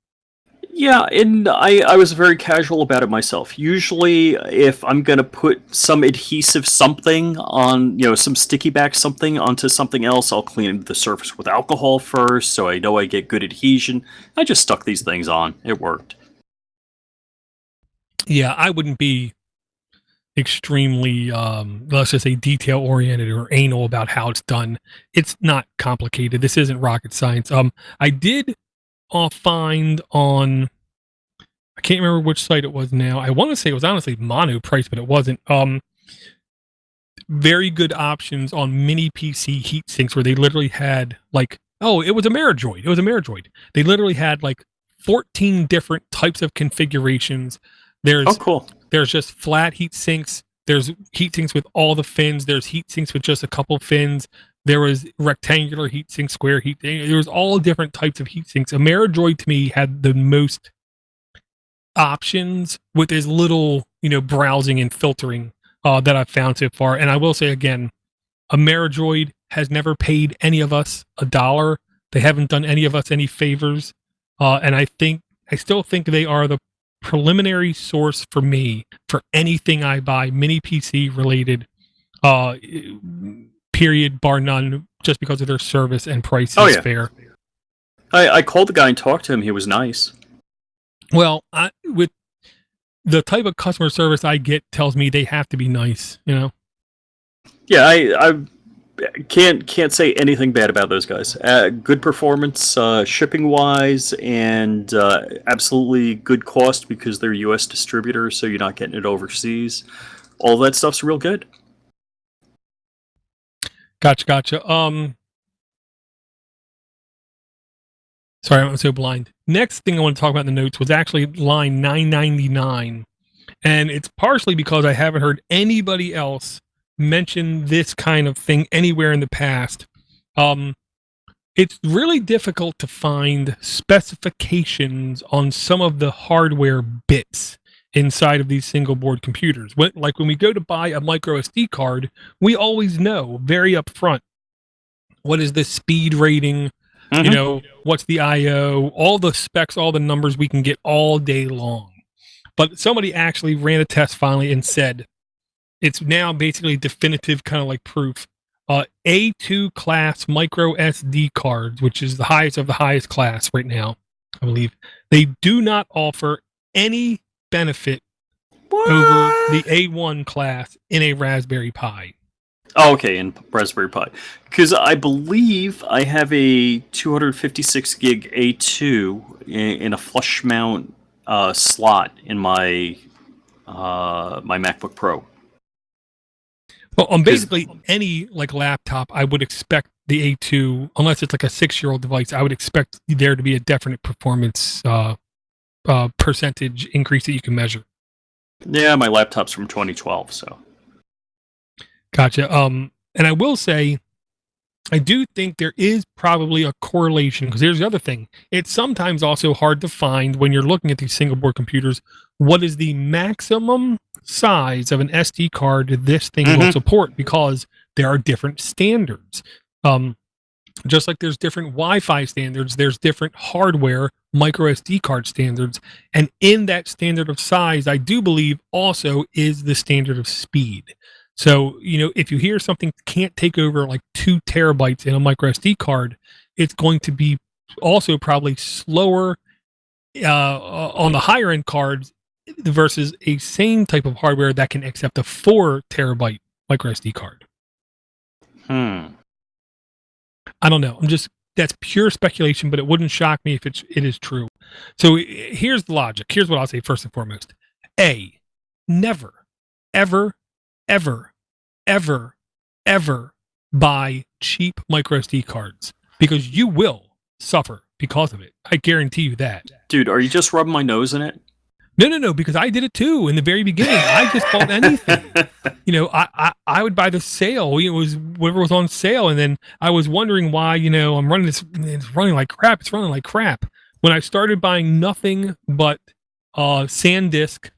Yeah, and I was very casual about it myself. Usually, if I'm going to put some adhesive something on, some sticky back something onto something else, I'll clean the surface with alcohol first, so I know I get good adhesion. I just stuck these things on. It worked. Yeah, I wouldn't be extremely, let's just say, detail-oriented or anal about how it's done. It's not complicated. This isn't rocket science. I did find on, I can't remember which site it was now. I want to say it was honestly Manu price, but it wasn't. Very good options on mini PC heat sinks where they literally had it was a Maridroid. They literally had like 14 different types of configurations. Cool. There's just flat heat sinks. There's heat sinks with all the fins. There's heat sinks with just a couple fins. There was rectangular heat sink, square heat. There was all different types of heat sinks. Ameridroid to me had the most options with as little, browsing and filtering that I've found so far. And I will say again, Ameridroid has never paid any of us $1. They haven't done any of us any favors. And I still think they are the preliminary source for me for anything I buy mini PC related, period, bar none, just because of their service and price is fair. I called the guy and talked to him. He was nice. Well, with the type of customer service I get tells me they have to be nice, Yeah, I can't say anything bad about those guys. Good performance, shipping wise, and absolutely good cost because they're U.S. distributors, so you're not getting it overseas. All that stuff's real good. Gotcha. Sorry, I'm so blind. Next thing I want to talk about in the notes was actually line 999, and it's partially because I haven't heard anybody else mention this kind of thing anywhere in the past. It's really difficult to find specifications on some of the hardware bits inside of these single board computers. Like when we go to buy a micro SD card, we always know very upfront what is the speed rating, what's the IO, all the specs, all the numbers we can get all day long. But somebody actually ran a test finally and said it's now basically definitive, kind of like proof. A2 class micro SD cards, which is the highest of the highest class right now, I believe, they do not offer any benefit over the A1 class in a Raspberry Pi. Oh, okay, in Raspberry Pi. Because I believe I have a 256 gig A2 in a flush mount slot in my my MacBook Pro. Well, on basically any laptop, I would expect the A2, unless it's like a 6-year-old device, I would expect there to be a definite performance percentage increase that you can measure. Yeah, my laptop's from 2012, so. Gotcha. And I will say, I do think there is probably a correlation, because here's the other thing. It's sometimes also hard to find when you're looking at these single board computers, what is the maximum size of an SD card this thing will support, because there are different standards. Just like there's different Wi-Fi standards, there's different hardware micro SD card standards. And in that standard of size, I do believe also is the standard of speed. So, if you hear something can't take over 2 terabytes in a micro SD card, it's going to be also probably slower on the higher end cards versus a same type of hardware that can accept a 4 terabyte micro SD card. I don't know. That's pure speculation, but it wouldn't shock me if it is true. So here's the logic. Here's what I'll say first and foremost. A, never, ever, ever, ever, ever buy cheap micro SD cards, because you will suffer because of it. I guarantee you that. Dude, are you just rubbing my nose in it? No, because I did it too in the very beginning. I just bought anything. I would buy the sale. It was whatever was on sale, and then I was wondering why, I'm running this. It's running like crap. It's running like crap. When I started buying nothing but SanDisk,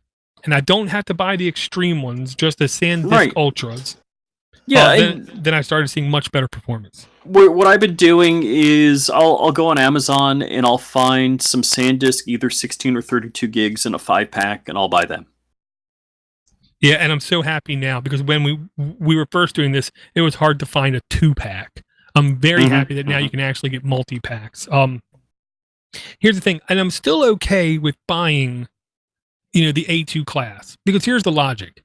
and I don't have to buy the extreme ones, just the SanDisk Ultras. Yeah, then I started seeing much better performance. What I've been doing is I'll go on Amazon and I'll find some SanDisk, either 16 or 32 gigs in a 5-pack, and I'll buy them. Yeah, and I'm so happy now, because when we were first doing this, it was hard to find a 2-pack. I'm very happy that now you can actually get multi-packs. Here's the thing, and I'm still okay with buying, the A2 class, because here's the logic.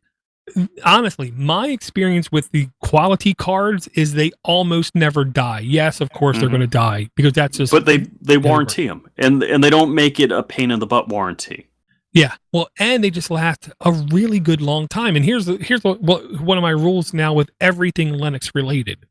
Honestly, my experience with the quality cards is they almost never die. Yes, of course they're going to die, because that's just. But they warranty them, and they don't make it a pain in the butt warranty. Yeah, well, and they just last a really good long time. And here's one of my rules now with everything Linux related.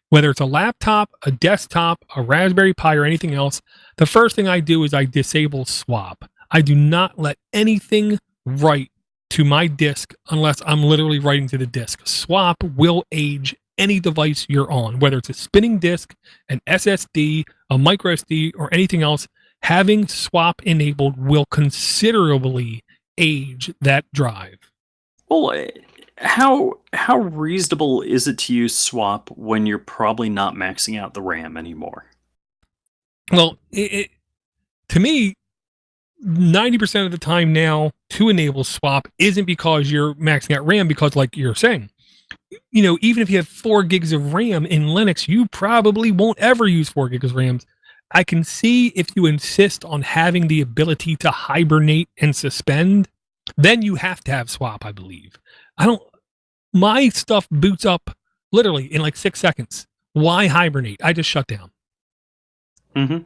Whether it's a laptop, a desktop, a Raspberry Pi, or anything else, the first thing I do is I disable swap. I do not let anything write to my disk unless I'm literally writing to the disk. Swap will age any device you're on, whether it's a spinning disk, an SSD, a micro SD, or anything else. Having swap enabled will considerably age that drive. Well, how reasonable is it to use swap when you're probably not maxing out the RAM anymore? Well, to me, 90% of the time now to enable swap isn't because you're maxing out RAM, because like you're saying, even if you have 4 gigs of RAM in Linux, you probably won't ever use 4 gigs of RAM. I can see if you insist on having the ability to hibernate and suspend, then you have to have swap, I believe. My stuff boots up literally in like 6 seconds. Why hibernate? I just shut down. Mm-hmm.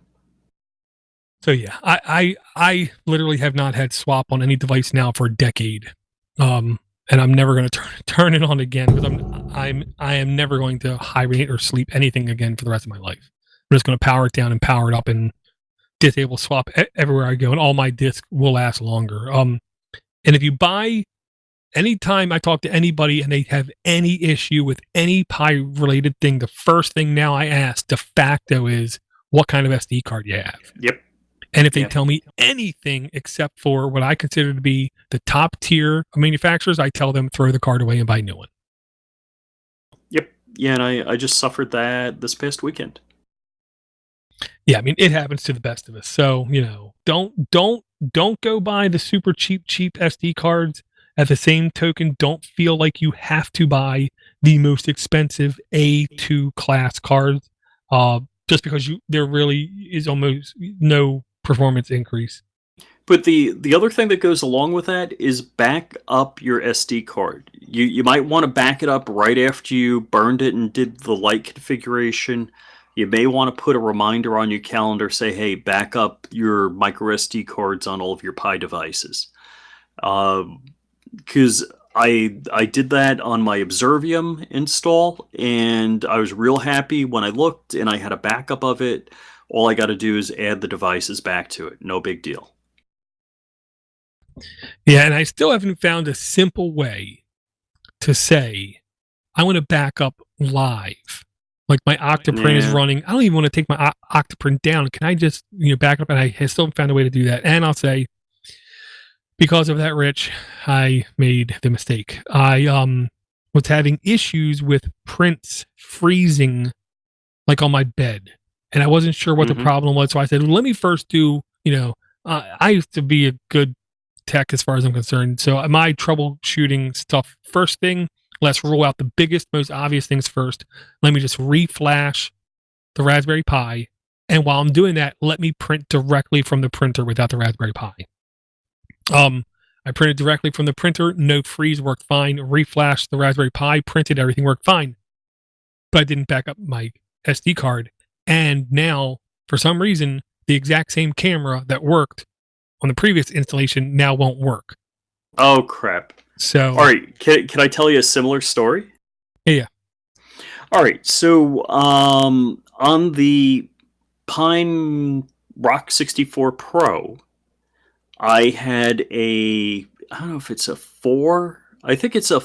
So yeah, I literally have not had swap on any device now for a decade. And I'm never going to turn it on again, because I am never going to hibernate or sleep anything again for the rest of my life. I'm just going to power it down and power it up and disable swap everywhere I go, and all my disks will last longer. And if you buy, anytime I talk to anybody and they have any issue with any Pi related thing, the first thing now I ask de facto is what kind of SD card you have. Yep. And if they tell me anything except for what I consider to be the top tier of manufacturers, I tell them throw the card away and buy a new one. Yep. Yeah, and I just suffered that this past weekend. Yeah, I mean, it happens to the best of us. So, don't go buy the super cheap SD cards. At the same token, don't feel like you have to buy the most expensive A2 class cards, just because there really is almost no performance increase. But the other thing that goes along with that is back up your SD card. You might want to back it up right after you burned it and did the light configuration. You may want to put a reminder on your calendar, say, hey, back up your micro SD cards on all of your Pi devices. Because I did that on my Observium install, and I was real happy when I looked and I had a backup of it. All I got to do is add the devices back to it. No big deal. Yeah, and I still haven't found a simple way to say, I want to back up live. Like my Octoprint is running. I don't even want to take my Octoprint down. Can I just back up? And I still haven't found a way to do that. And I'll say, because of that, Rich, I made the mistake. I was having issues with prints freezing, like on my bed, and I wasn't sure what the problem was. So I said, well, let me first do. I used to be a good tech as far as I'm concerned. So my troubleshooting stuff, first thing, let's rule out the biggest, most obvious things first. Let me just reflash the Raspberry Pi, and while I'm doing that, let me print directly from the printer without the Raspberry Pi. I printed directly from the printer, no freeze, worked fine. Reflashed the Raspberry Pi, printed, everything worked fine. But I didn't back up my SD card. And now, for some reason, the exact same camera that worked on the previous installation now won't work. Oh, crap. So, all right, can I tell you a similar story? Yeah. All right, so on the Pine Rock 64 Pro, I had I don't know if it's a 4, I think it's a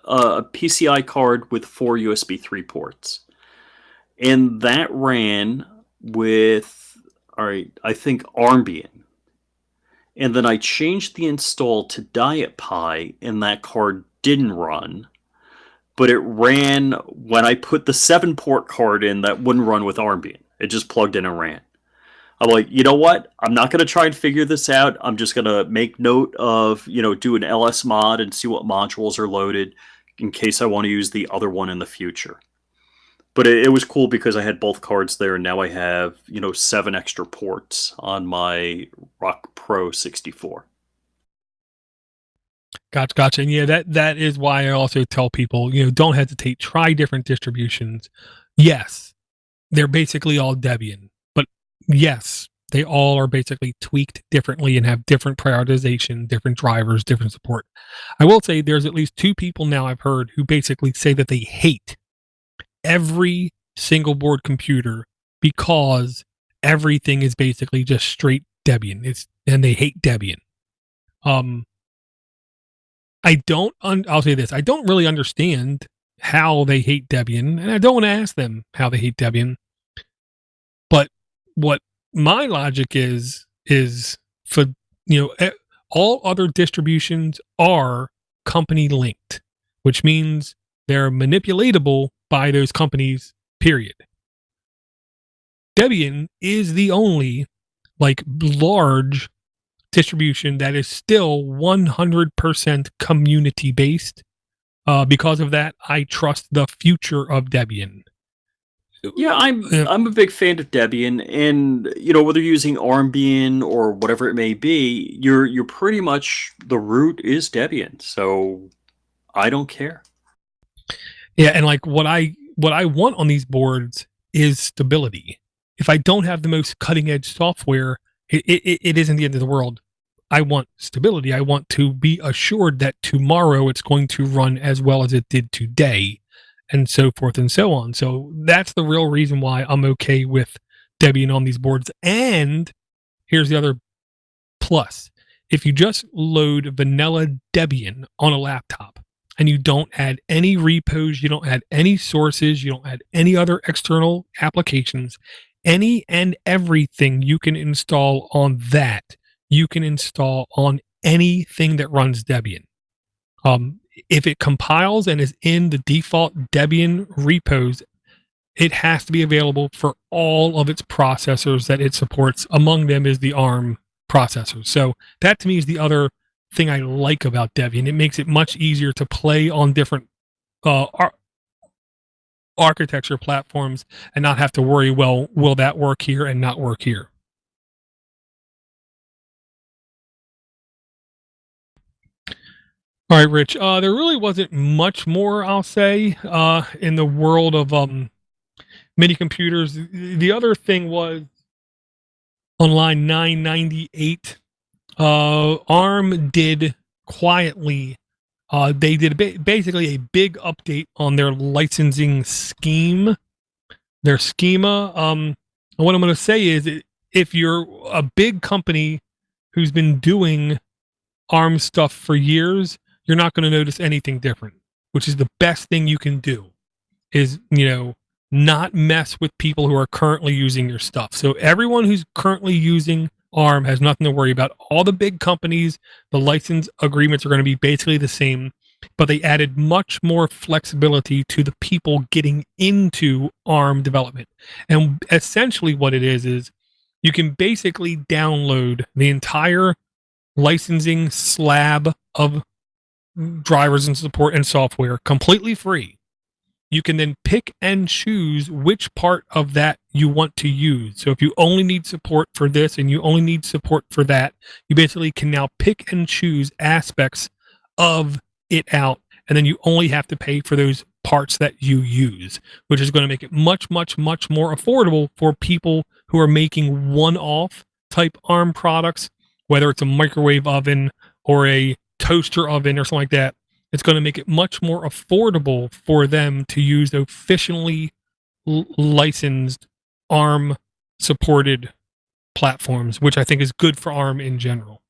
PCI card with 4 USB 3 ports. And that ran with, I think Armbian. And then I changed the install to Diet Pi, and that card didn't run. But it ran when I put the 7-port card in that wouldn't run with Armbian. It just plugged in and ran. I'm like, you know what? I'm not going to try and figure this out. I'm just going to make note of, do an LS mod and see what modules are loaded in case I want to use the other one in the future. But it was cool because I had both cards there, and now I have, 7 extra ports on my Rock Pro 64. Gotcha. And yeah, that is why I also tell people, don't hesitate. Try different distributions. Yes, they're basically all Debian. Yes, they all are basically tweaked differently and have different prioritization, different drivers, different support. I will say there's at least 2 people now I've heard who basically say that they hate every single board computer because everything is basically just straight Debian. And they hate Debian. I'll say this. I don't really understand how they hate Debian, and I don't want to ask them how they hate Debian. But what my logic is for, all other distributions are company linked, which means they're manipulatable by those companies, period. Debian is the only large distribution that is still 100% community based. Because of that, I trust the future of Debian. Yeah, I'm a big fan of Debian, and whether you're using Armbian or whatever it may be, you're pretty much the root is Debian, so I don't care. Yeah, and what I want on these boards is stability. If I don't have the most cutting edge software, it isn't the end of the world. I want stability. I want to be assured that tomorrow it's going to run as well as it did today, and so forth and so on. So that's the real reason why I'm okay with Debian on these boards. And here's the other plus. If you just load vanilla Debian on a laptop and you don't add any repos, you don't add any sources, you don't add any other external applications, any and everything you can install on that, you can install on anything that runs Debian. If it compiles and is in the default Debian repos, it has to be available for all of its processors that it supports. Among them is the ARM processors. So that to me is the other thing I like about Debian. It makes it much easier to play on different architecture platforms and not have to worry, well, will that work here and not work here? All right, Rich. There really wasn't much more, I'll say, in the world of mini computers. The other thing was on line 998, ARM did quietly. They did basically a big update on their licensing scheme, their schema. And what I'm going to say is, if you're a big company who's been doing ARM stuff for years, you're not going to notice anything different, which is the best thing you can do is, not mess with people who are currently using your stuff. So everyone who's currently using ARM has nothing to worry about. All the big companies, the license agreements are going to be basically the same, but they added much more flexibility to the people getting into ARM development. And essentially what it is you can basically download the entire licensing slab of drivers and support and software completely free. You can then pick and choose which part of that you want to use. So if you only need support for this and you only need support for that, you basically can now pick and choose aspects of it out, and then you only have to pay for those parts that you use, which is going to make it much, much, much more affordable for people who are making one-off type ARM products, whether it's a microwave oven or a toaster oven or something like that. It's going to make it much more affordable for them to use officially licensed ARM supported platforms, which I think is good for ARM in general.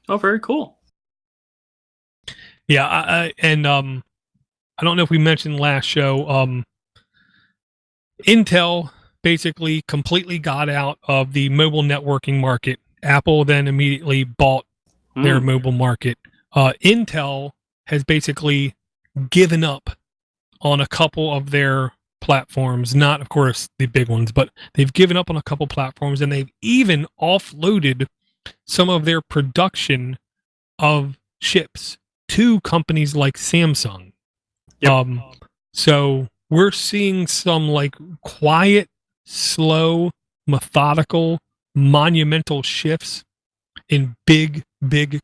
Oh, very cool. Yeah, I don't know if we mentioned last show, Intel basically completely got out of the mobile networking market. Apple then immediately bought their mobile market. Intel has basically given up on a couple of their platforms, not of course the big ones, but they've given up on a couple platforms, and they've even offloaded some of their production of chips to companies like Samsung. Yep. So we're seeing some quiet, slow, methodical, monumental shifts in big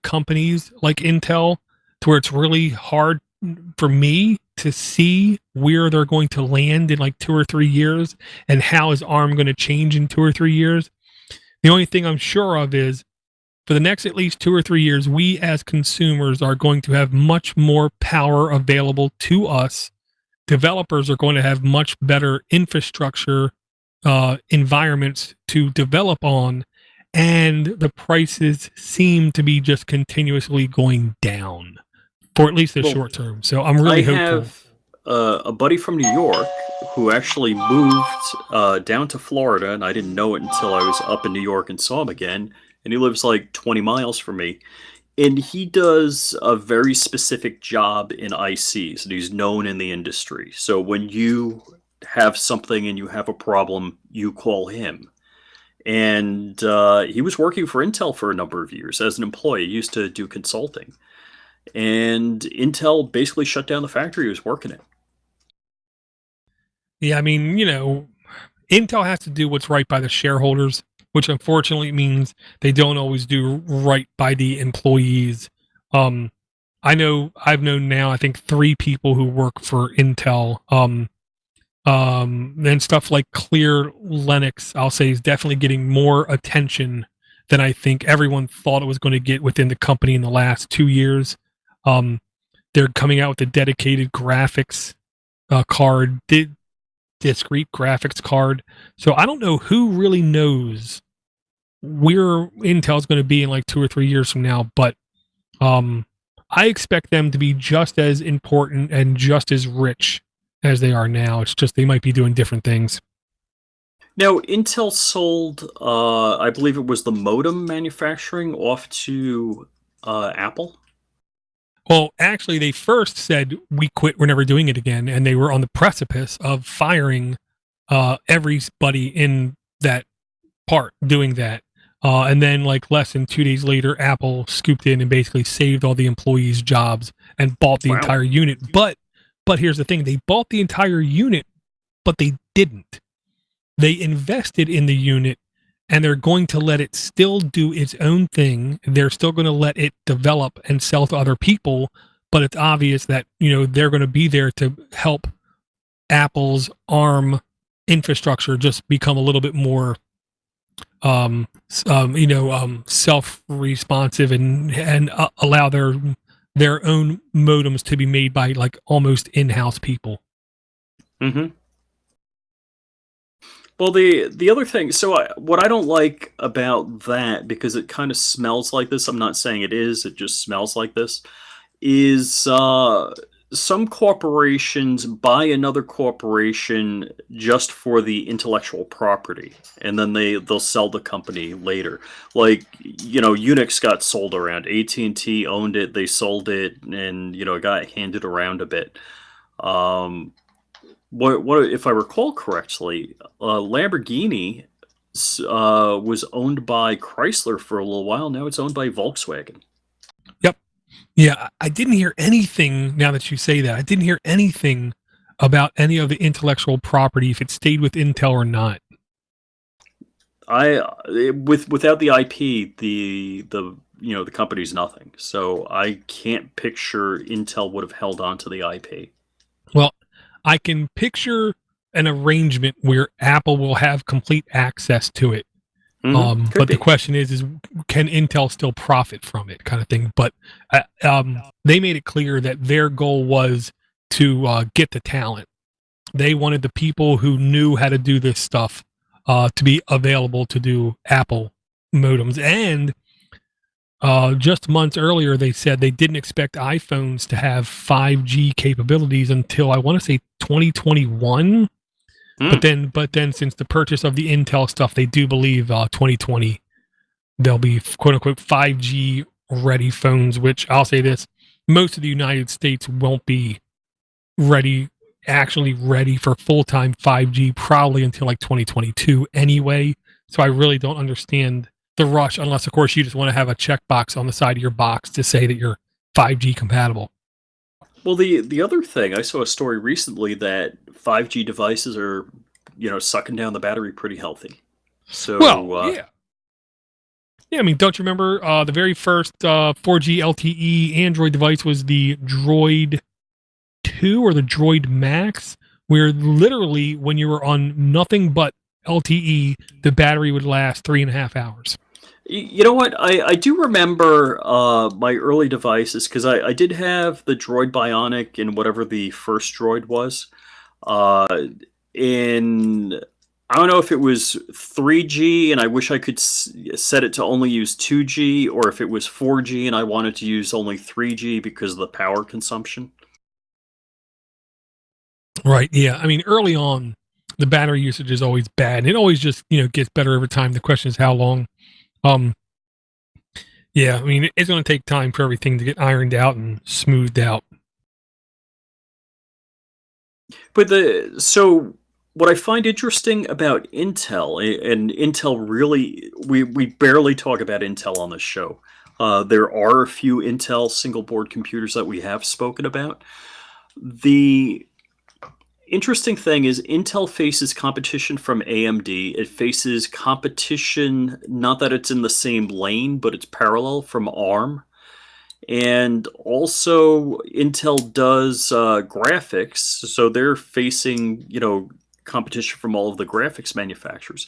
companies like Intel, to where it's really hard for me to see where they're going to land in 2 or 3 years, and how is ARM going to change in 2 or 3 years. The only thing I'm sure of is, for the next at least 2 or 3 years, we as consumers are going to have much more power available to us developers are going to have much better infrastructure environments to develop on, and the prices seem to be just continuously going down for at least the short term. So I'm really hopeful. I have a buddy from New York who actually moved down to Florida, and I didn't know it until I was up in New York and saw him again. And he lives like 20 miles from me. And he does a very specific job in ICs, and he's known in the industry. So when you have something and you have a problem, you call him. And he was working for Intel for a number of years as an employee. He used to do consulting. And Intel basically shut down the factory he was working in. Yeah, I mean, Intel has to do what's right by the shareholders, which unfortunately means they don't always do right by the employees. I've known now, I think 3 people who work for Intel. And stuff like Clear Linux, I'll say, is definitely getting more attention than I think everyone thought it was going to get within the company in the last 2 years. They're coming out with a dedicated graphics card, discrete graphics card. So I don't know who really knows where Intel's going to be in like 2 or 3 years from now, but I expect them to be just as important and just as rich as they are now. It's just they might be doing different things. Now, Intel sold, I believe it was the modem manufacturing off to Apple. Well, actually, they first said, we quit, we're never doing it again. And they were on the precipice of firing everybody in that part doing that. And then like less than 2 days later, Apple scooped in and basically saved all the employees' jobs and bought the entire unit. But here's the thing, they bought the entire unit, but they didn't. They invested in the unit, and they're going to let it still do its own thing. They're still going to let it develop and sell to other people, but it's obvious that, they're going to be there to help Apple's ARM infrastructure just become a little bit more self-responsive and allow their own modems to be made by like almost in-house people. Mm-hmm. Well, the other thing, what I don't like about that, because it kind of smells like this, I'm not saying it is, it just smells like this, is some corporations buy another corporation just for the intellectual property, and then they'll sell the company later. Like, Unix got sold around. AT&T owned it, they sold it, and, it got handed around a bit. What if I recall correctly, Lamborghini was owned by Chrysler for a little while. Now it's owned by Volkswagen. Yep. Yeah, I didn't hear anything, now that you say that, I didn't hear anything about any of the intellectual property, if it stayed with Intel or not. Without the IP, the company's nothing. So I can't picture Intel would have held on to the IP. Well, I can picture an arrangement where Apple will have complete access to it. But the question is can Intel still profit from it, kind of thing? But they made it clear that their goal was to get the talent. They wanted the people who knew how to do this stuff to be available to do Apple modems. And just months earlier, they said they didn't expect iPhones to have 5G capabilities until, I want to say, 2021. But then since the purchase of the Intel stuff, they do believe 2020 there'll be quote unquote 5G ready phones, which I'll say this, most of the United States won't be actually ready for full-time 5G probably until like 2022 anyway. So I really don't understand the rush, unless of course you just want to have a checkbox on the side of your box to say that you're 5G compatible. Well, the other thing, I saw a story recently that 5G devices are, sucking down the battery pretty healthy. So, yeah. I mean, don't you remember the very first 4G LTE Android device was the Droid 2 or the Droid Max, where literally when you were on nothing but LTE, the battery would last 3.5 hours. You know what? I do remember my early devices because I did have the Droid Bionic in whatever the first droid was. Uh, in I don't know if it was 3G and I wish I could set it to only use 2G, or if it was 4G and I wanted to use only 3G because of the power consumption. Right. Yeah. I mean, early on, the battery usage is always bad. And it always just, gets better over time. The question is how long. Um, yeah. I mean, it's going to take time for everything to get ironed out and smoothed out. But what I find interesting about Intel, and Intel really, we barely talk about Intel on this show. There are a few Intel single board computers that we have spoken about. The interesting thing is Intel faces competition from AMD. It faces competition, not that it's in the same lane, but it's parallel, from ARM. And also, Intel does graphics, so they're facing, competition from all of the graphics manufacturers.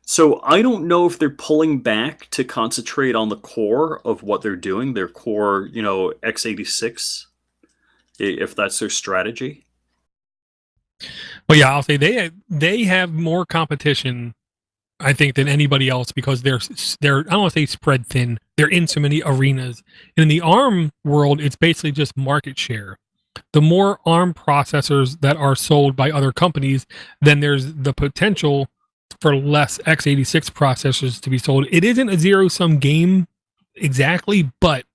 So I don't know if they're pulling back to concentrate on the core of what they're doing, their core, x86, if that's their strategy. Well, yeah, I'll say they have more competition, I think, than anybody else because they're I don't want to say spread thin. They're in so many arenas. And in the ARM world, it's basically just market share. The more ARM processors that are sold by other companies, then there's the potential for less x86 processors to be sold. It isn't a zero-sum game exactly, but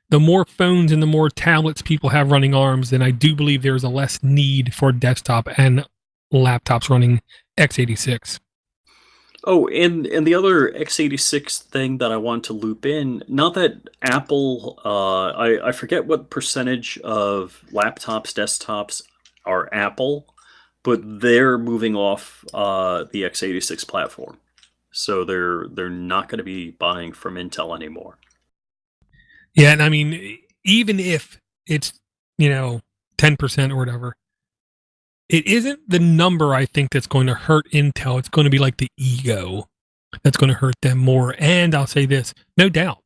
the more phones and the more tablets people have running ARMs, then I do believe there's a less need for desktop and laptops running x86. Oh, and the other x86 thing that I want to loop in, not that Apple, I forget what percentage of laptops, desktops are Apple, but they're moving off the x86 platform. So they're not going to be buying from Intel anymore. Yeah, and I mean, even if it's, 10% or whatever, it isn't the number I think that's going to hurt Intel. It's going to be like the ego that's going to hurt them more. And I'll say this, no doubt.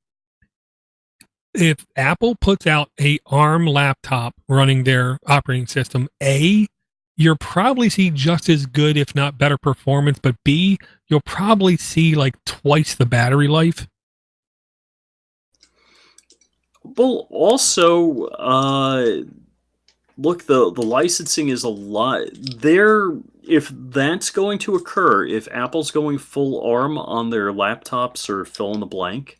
If Apple puts out a ARM laptop running their operating system, A, you'll probably see just as good, if not better performance, but B, you'll probably see like twice the battery life. Well, also, look, the licensing is a lot. There, if that's going to occur, if Apple's going full ARM on their laptops or fill in the blank,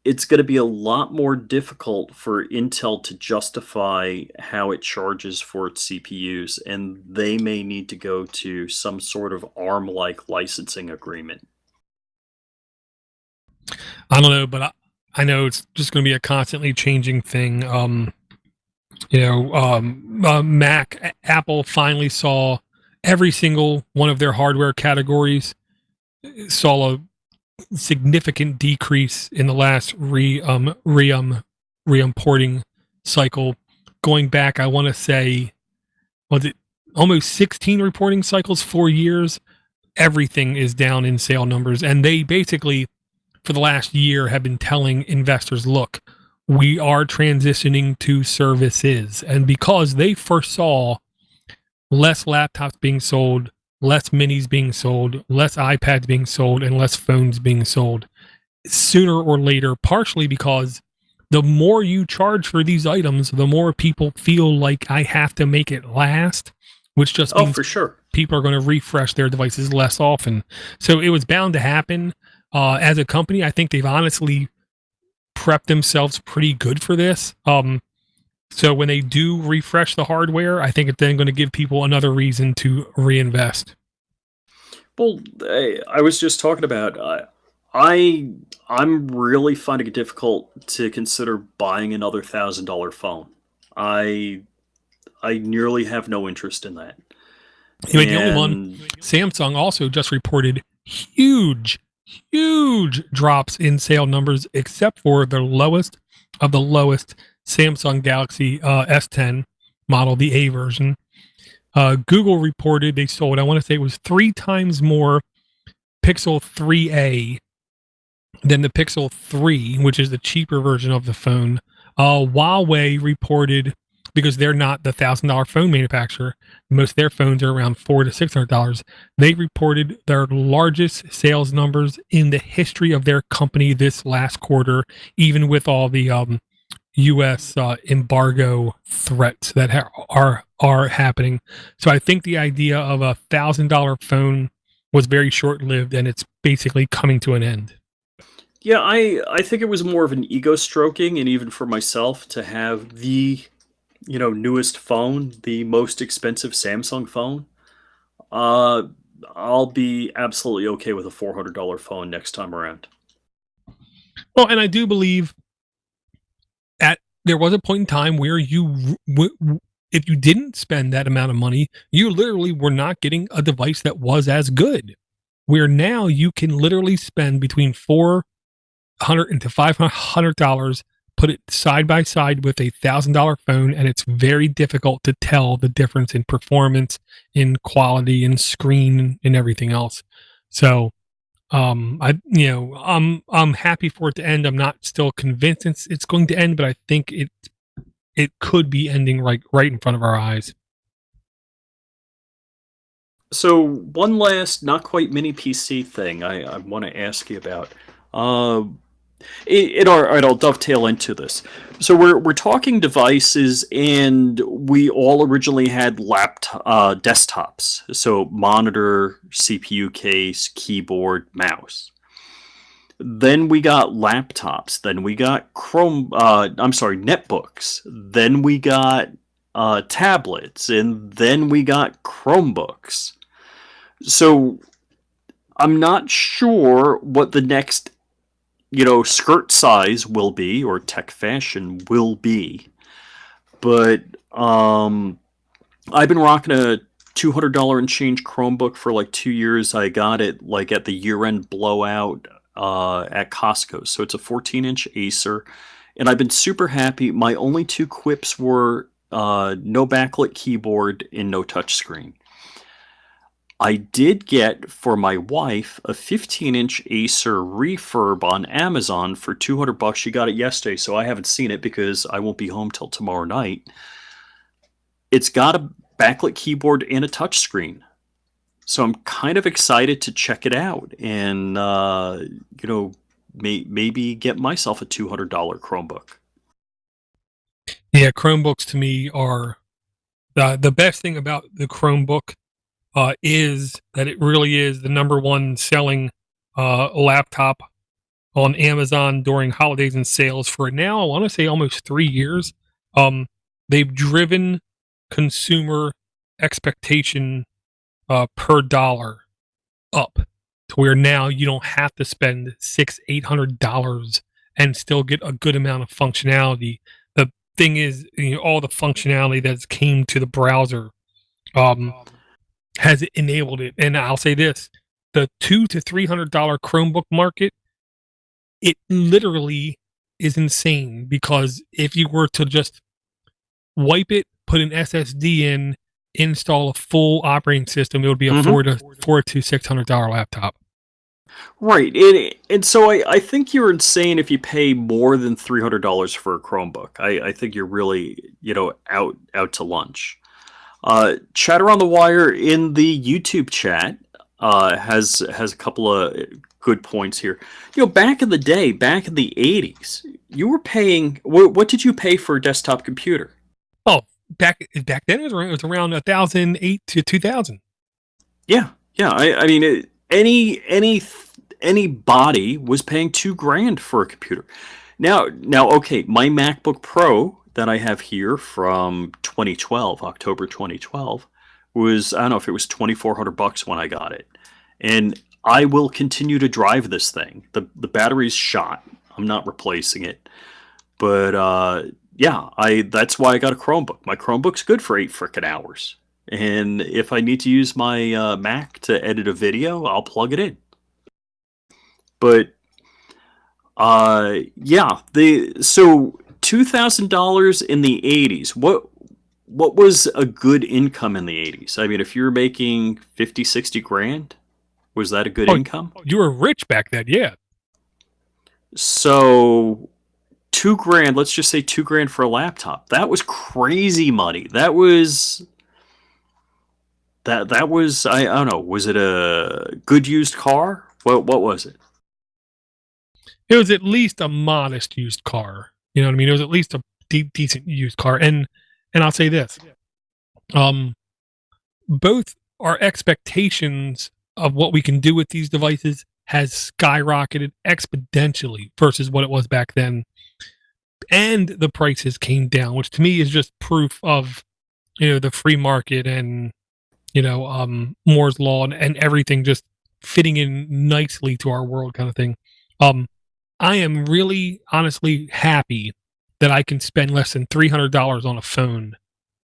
it's going to be a lot more difficult for Intel to justify how it charges for its CPUs, and they may need to go to some sort of ARM-like licensing agreement. I don't know, but I know it's just going to be a constantly changing thing. Apple finally saw every single one of their hardware categories saw a significant decrease in the last re-importing cycle. Going back, I want to say, was it almost 16 reporting cycles, 4 years? Everything is down in sale numbers, and they basically, for the last year, have been telling investors, look, we are transitioning to services. And because they foresaw less laptops being sold, less minis being sold, less iPads being sold, and less phones being sold, sooner or later, partially because the more you charge for these items, the more people feel like I have to make it last, which just means for sure, people are going to refresh their devices less often. So it was bound to happen. As a company, I think they've honestly prepped themselves pretty good for this. So when they do refresh the hardware, I think it's then going to give people another reason to reinvest. Well, I was just talking about. I'm really finding it difficult to consider buying another $1,000 phone. I nearly have no interest in that. Anyway, the only one, Samsung also just reported huge drops in sale numbers, except for the lowest of the lowest Samsung Galaxy S10 model, the A version. Google reported they sold, I want to say it was 3 times more Pixel 3A Then the Pixel 3, which is the cheaper version of the phone, Huawei reported, because they're not the $1,000 phone manufacturer, most of their phones are around $400 to $600. They reported their largest sales numbers in the history of their company this last quarter, even with all the U.S. Embargo threats that are happening. So I think the idea of a $1,000 phone was very short lived, and it's basically coming to an end. Yeah, I think it was more of an ego stroking, and even for myself to have the newest phone, the most expensive Samsung phone. Uh, I'll be absolutely okay with a $400 phone next time around. Well, and I do believe at there was a point in time where if you didn't spend that amount of money, you literally were not getting a device that was as good. Where now you can literally spend between $400 to $500, put it side by side with a $1,000 phone, and it's very difficult to tell the difference in performance, in quality, in screen, and everything else. So I'm happy for it to end. I'm not still convinced it's going to end, but I think it could be ending right in front of our eyes. So one last, not quite mini PC thing I want to ask you about. Uh, all right, I'll dovetail into this. So we're talking devices, and we all originally had desktops. So monitor, CPU case, keyboard, mouse. Then we got laptops. Then we got netbooks. Then we got tablets, and then we got Chromebooks. So I'm not sure what the next, skirt size will be, or tech fashion will be. But I've been rocking a $200 and change Chromebook for like 2 years. I got it like at the year-end blowout at Costco. So it's a 14-inch Acer, and I've been super happy. My only two quips were no backlit keyboard and no touchscreen. I did get for my wife a 15-inch Acer refurb on Amazon for $200. She got it yesterday, so I haven't seen it because I won't be home till tomorrow night. It's got a backlit keyboard and a touchscreen, so I'm kind of excited to check it out and maybe get myself a $200 Chromebook. Yeah, Chromebooks to me are the best thing about the Chromebook is that it really is the number one selling laptop on Amazon during holidays and sales for now. I want to say almost 3 years. They've driven consumer expectation per dollar up to where now you don't have to spend $600-800 and still get a good amount of functionality. The thing is, all the functionality that came to the browser has enabled it. And I'll say this: the $200 to $300 Chromebook market, it literally is insane, because if you were to just wipe it, put an SSD in, install a full operating system, it would be a $400 to $600 laptop. Right, and so I think you're insane if you pay more than $300 for a Chromebook. I think you're really out to lunch. Chatter on the Wire in the YouTube chat has a couple of good points here. Back in the day, back in the 80s, you were paying what did you pay for a desktop computer? Oh, back then it was around 1,008 to 2,000. Yeah. I mean, anybody was paying $2,000 for a computer. Now, okay, my MacBook Pro that I have here from 2012, October 2012, was, I don't know if it was $2,400 when I got it, and I will continue to drive this thing. The battery's shot. I'm not replacing it, but yeah, that's why I got a Chromebook. My Chromebook's good for 8 frickin' hours, and if I need to use my Mac to edit a video, I'll plug it in. But yeah, so $2,000 in the 80s. What was a good income in the 80s? I mean, if you're making 50, 60 grand, was that a good income? You were rich back then, yeah. So $2,000, let's just say $2,000 for a laptop. That was crazy money. That was I don't know. Was it a good used car? What was it? It was at least a modest used car. You know what I mean? It was at least a decent used car. And I'll say this: both our expectations of what we can do with these devices has skyrocketed exponentially versus what it was back then, and the prices came down, which to me is just proof of the free market and Moore's law and everything just fitting in nicely to our world, kind of thing. I am really honestly happy that I can spend less than $300 on a phone,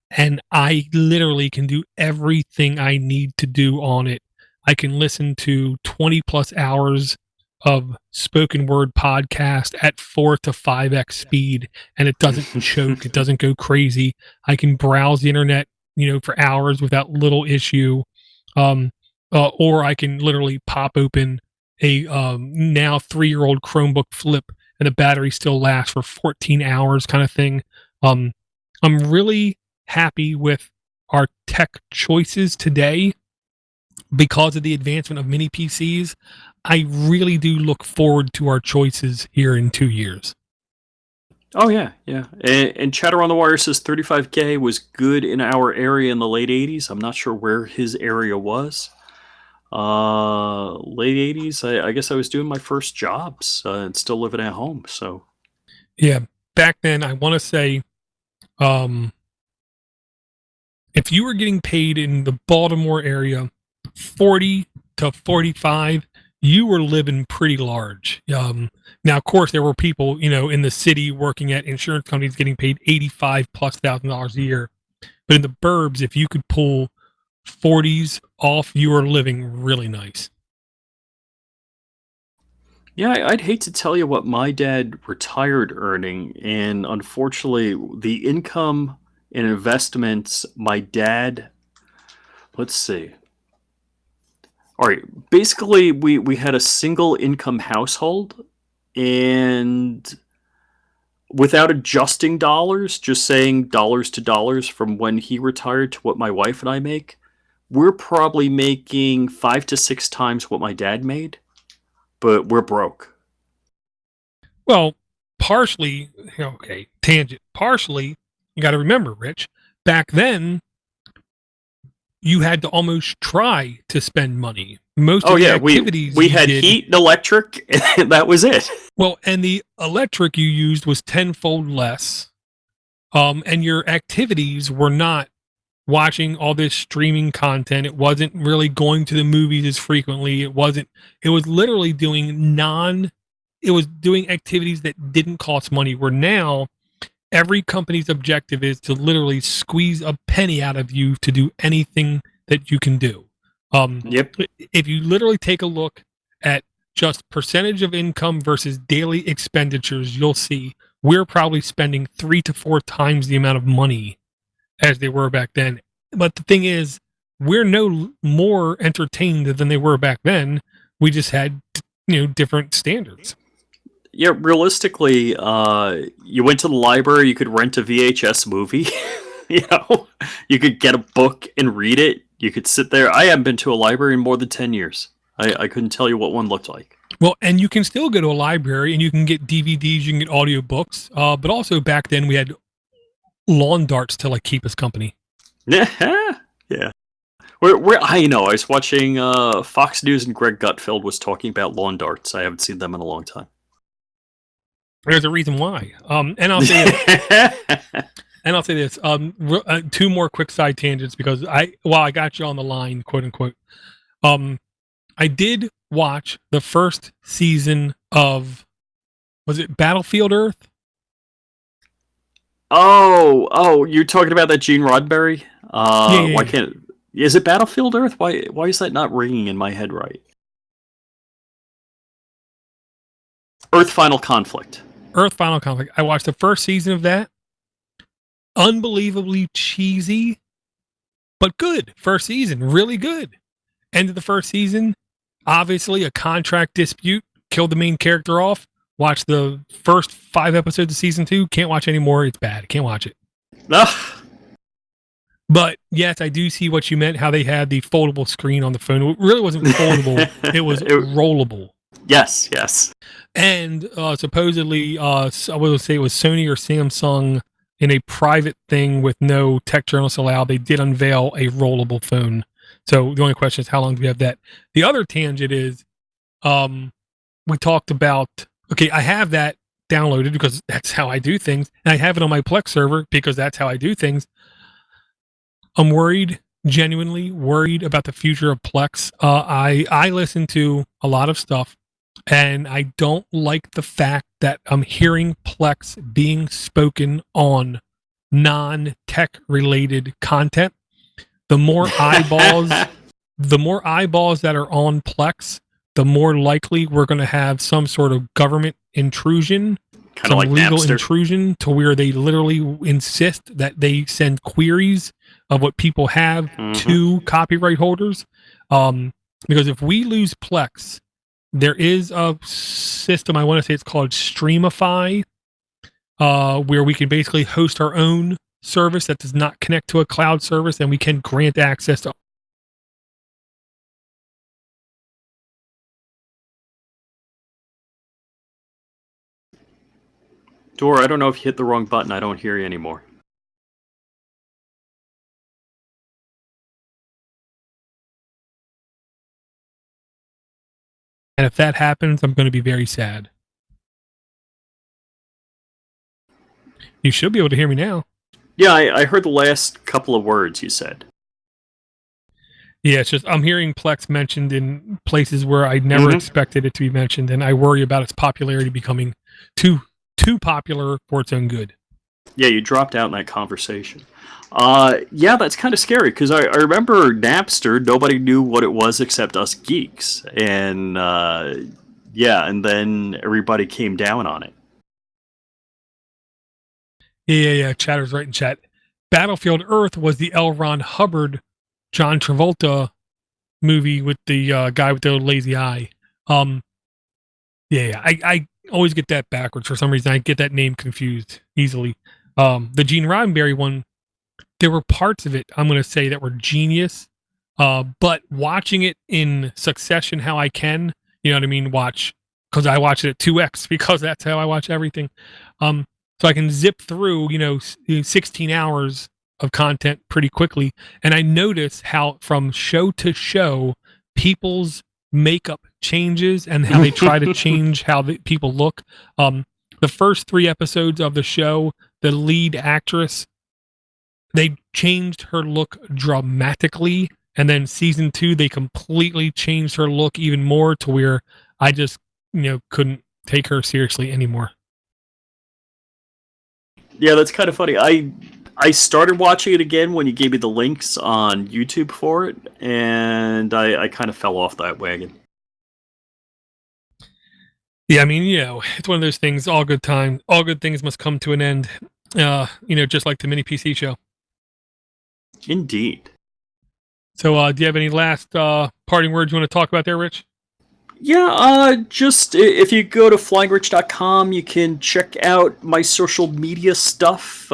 and I literally can do everything I need to do on it. I can listen to 20 plus hours of spoken word podcast at 4 to 5x speed, and it doesn't choke, it doesn't go crazy. I can browse the internet for hours without little issue. Or I can literally pop open a now 3-year-old Chromebook Flip, and the battery still lasts for 14 hours, kind of thing. I'm really happy with our tech choices today because of the advancement of mini PCs. I really do look forward to our choices here in 2 years. Oh yeah, yeah. And Chatter on the Wire says 35K was good in our area in the late 80s. I'm not sure where his area was. Late 80s. I guess I was doing my first jobs and still living at home. So yeah, back then I want to say, if you were getting paid in the Baltimore area 40 to 45, you were living pretty large. Now, of course, there were people, in the city working at insurance companies getting paid $85,000+ a year. But in the burbs, if you could pull 40s off, you were living really nice. yeah, I'd hate to tell you what my dad retired earning, and unfortunately, the income and investments my dad. Let's see. All right, basically, we had a single income household, and without adjusting dollars, just saying dollars to dollars from when he retired to what my wife and I make, we're probably making 5 to 6 times what my dad made, but we're broke. Well, partially, okay, tangent. Partially, you got to remember, Rich, back then, you had to almost try to spend money. Most of the activities we had heat and electric, and that was it. Well, and the electric you used was tenfold less. And your activities were not watching all this streaming content. It wasn't really going to the movies as frequently. It was literally doing activities that didn't cost money. Where now every company's objective is to literally squeeze a penny out of you to do anything that you can do. Yep. If you literally take a look at just percentage of income versus daily expenditures, you'll see we're probably spending 3 to 4 times the amount of money as they were back then. But the thing is, we're no more entertained than they were back then. We just had, different standards. Yeah, realistically, you went to the library, you could rent a VHS movie. You could get a book and read it. You could sit there. I haven't been to a library in more than 10 years. I couldn't tell you what one looked like. Well, and you can still go to a library and you can get DVDs, you can get audiobooks. But also back then we had lawn darts to keep us company. Yeah. I was watching Fox News, and Greg Gutfeld was talking about lawn darts. I haven't seen them in a long time. There's a reason why. And I'll say this. 2 more quick side tangents because I got you on the line, quote unquote. I did watch the first season of, was it Battlefield Earth? Oh, you're talking about that Gene Roddenberry? Yeah. Why can't? Is it Battlefield Earth? Why is that not ringing in my head right? Earth Final Conflict. I watched the first season of that. Unbelievably cheesy, but good. First season, really good. End of the first season, obviously a contract dispute killed the main character off. Watched the first 5 episodes of season 2. Can't watch anymore. It's bad. Can't watch it. Ugh. But yes, I do see what you meant. How they had the foldable screen on the phone. It really wasn't foldable. It was rollable. Yes, yes. And supposedly, I would say it was Sony or Samsung in a private thing with no tech journalists allowed. They did unveil a rollable phone. So the only question is, how long do we have that? The other tangent is, we talked about. Okay, I have that downloaded because that's how I do things, and I have it on my Plex server because that's how I do things. I'm worried, genuinely worried about the future of Plex. I listen to a lot of stuff, and I don't like the fact that I'm hearing Plex being spoken on non-tech related content. The more eyeballs that are on Plex, the more likely we're going to have some sort of government intrusion, Kind of like legal Napster. intrusion, to where they literally insist that they send queries of what people have to copyright holders. Because if we lose Plex, there is a system, I want to say it's called Streamify, where we can basically host our own service that does not connect to a cloud service, and we can grant access to. Dora, I don't know if you hit the wrong button. I don't hear you anymore. And if that happens, I'm going to be very sad. You should be able to hear me now. Yeah, I heard the last couple of words you said. Yeah, it's just I'm hearing Plex mentioned in places where I never expected it to be mentioned, and I worry about its popularity becoming too popular for its own good. Yeah, you dropped out in that conversation. Yeah, that's kind of scary, because I remember Napster, nobody knew what it was except us geeks. And, yeah, and then everybody came down on it. Yeah. Chatter's right in chat. Battlefield Earth was the L. Ron Hubbard, John Travolta movie with the guy with the lazy eye. I always get that backwards for some reason. I get that name confused easily. The Gene Roddenberry one, there were parts of it, I'm going to say, that were genius. But watching it in succession, how I can, you know what I mean? Because I watch it at 2x, because that's how I watch everything. So I can zip through, 16 hours of content pretty quickly. And I notice how from show to show, people's makeup changes and how they try to change how the people look. The first 3 episodes of the show, the lead actress, they changed her look dramatically. And then season 2, they completely changed her look even more, to where I just, couldn't take her seriously anymore. Yeah, that's kind of funny. I started watching it again when you gave me the links on YouTube for it, and I kind of fell off that wagon. Yeah, I mean, it's one of those things. All good things must come to an end. Just like the mini PC show. Indeed. So, do you have any last parting words you want to talk about there, Rich? Yeah, just if you go to flyingrich.com, you can check out my social media stuff.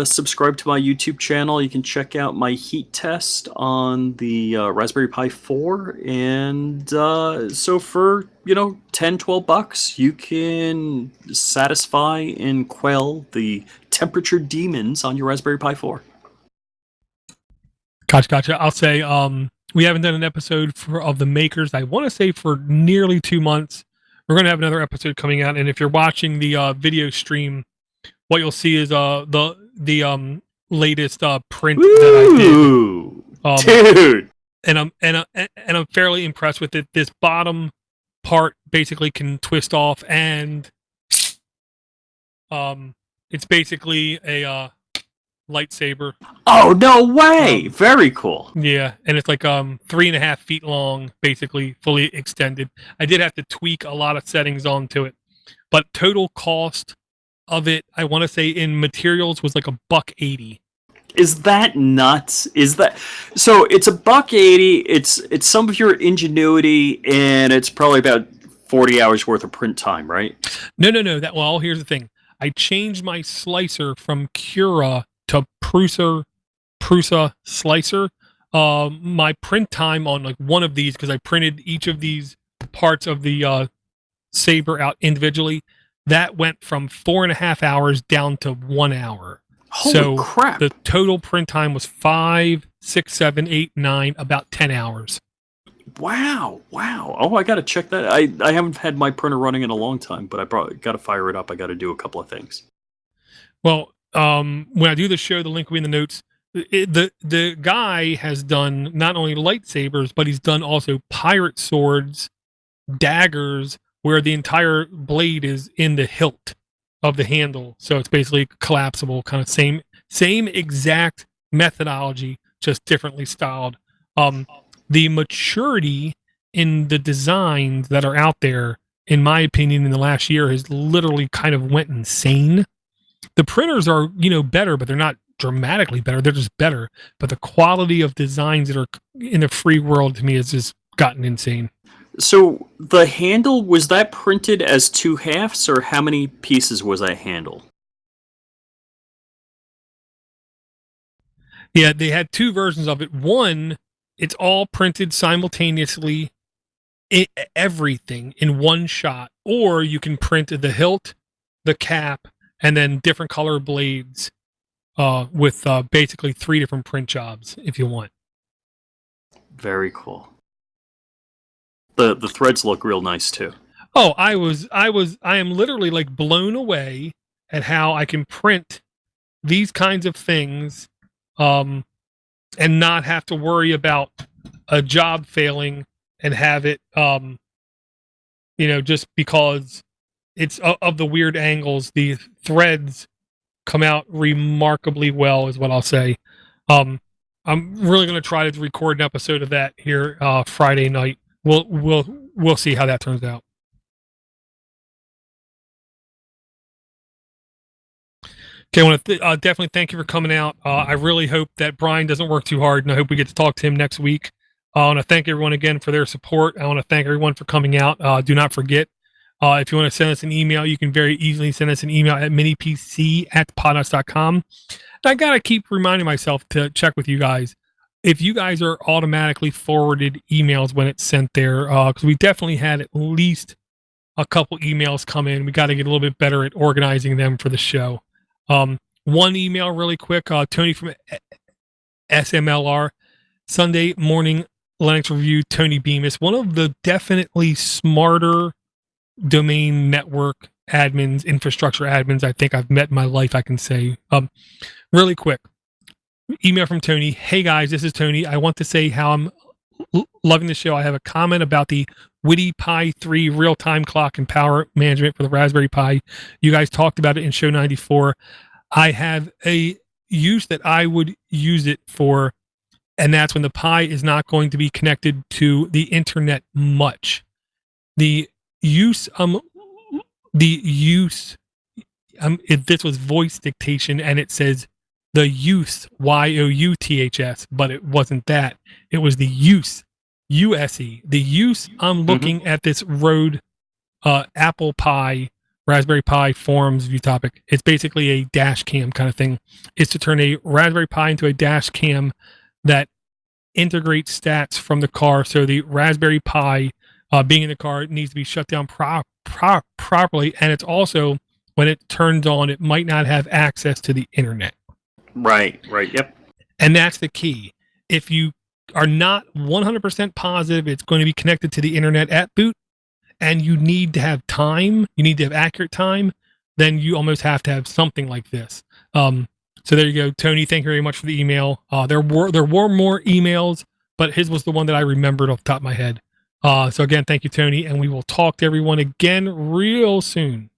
Subscribe to my YouTube channel. You can check out my heat test on the Raspberry Pi 4. And so for, $10-12, you can satisfy and quell the temperature demons on your Raspberry Pi 4. Gotcha. I'll say, we haven't done an episode of the makers, I want to say, for nearly 2 months. We're going to have another episode coming out, and if you're watching the video stream, what you'll see is the latest print that I did. Dude! And I'm fairly impressed with it. This bottom part basically can twist off, and it's basically a lightsaber. Oh, no way! Very cool. Yeah, and it's like 3.5 feet long, basically fully extended. I did have to tweak a lot of settings onto it, but total cost of it, I want to say, in materials was like $180. Is that nuts? So? It's $180. It's some of your ingenuity, and it's probably about 40 hours worth of print time, right? No. Well, here's the thing. I changed my slicer from Cura to Prusa slicer. My print time on like one of these, because I printed each of these parts of the saber out individually, that went from 4.5 hours down to 1 hour. Holy crap! The total print time was 5, 6, 7, 8, 9, about 10 hours. Wow. Oh, I got to check that. I haven't had my printer running in a long time, but I probably got to fire it up. I got to do a couple of things. Well, when I do the show, the link will be in the notes. The guy has done not only lightsabers, but he's done also pirate swords, daggers, where the entire blade is in the hilt of the handle. So it's basically collapsible, kind of same exact methodology, just differently styled. The maturity in the designs that are out there, in my opinion, in the last year has literally kind of went insane. The printers are, better, but they're not dramatically better. They're just better. But the quality of designs that are in the free world to me has just gotten insane. So the handle, was that printed as 2 halves, or how many pieces was that handle? Yeah, they had 2 versions of it. One, it's all printed simultaneously, everything in one shot. Or you can print the hilt, the cap, and then different color blades with basically 3 different print jobs if you want. Very cool. The threads look real nice too. Oh, I am literally like blown away at how I can print these kinds of things and not have to worry about a job failing and have it just because it's of the weird angles. The threads come out remarkably well, is what I'll say. I'm really going to try to record an episode of that here Friday night. We'll see how that turns out. Okay, I want to definitely thank you for coming out. I really hope that Brian doesn't work too hard, and I hope we get to talk to him next week. I want to thank everyone again for their support. I want to thank everyone for coming out. Do not forget, if you want to send us an email, you can very easily send us an email at minipc@podnutz.com. And I got to keep reminding myself to check with you guys. If you guys are automatically forwarded emails when it's sent there, because we definitely had at least a couple emails come in. We got to get a little bit better at organizing them for the show. One email really quick, Tony from SMLR, Sunday morning Linux review, Tony Bemis, one of the definitely smarter domain network admins, infrastructure admins I think I've met in my life, I can say. Really quick. Email from Tony. Hey guys, this is Tony. I want to say how I'm loving the show. I have a comment about the Witty Pi 3 real-time clock and power management for the Raspberry Pi. You guys talked about it in show 94. I have a use that I would use it for, and that's when the Pi is not going to be connected to the internet much. This was voice dictation, and it says the use, Y-O-U-T-H-S, but it wasn't that. It was the use, U-S-E. The use, I'm looking at this Rode Apple Pi, Raspberry Pi forums view topic. It's basically a dash cam kind of thing. It's to turn a Raspberry Pi into a dash cam that integrates stats from the car. So the Raspberry Pi being in the car, it needs to be shut down properly. And it's also, when it turns on, it might not have access to the internet. Right, yep. And that's the key. If you are not 100% positive it's going to be connected to the internet at boot, and you need to have time, you need to have accurate time, then you almost have to have something like this. So there you go, Tony. Thank you very much for the email. There were more emails, but his was the one that I remembered off the top of my head. So again, thank you, Tony, and we will talk to everyone again real soon.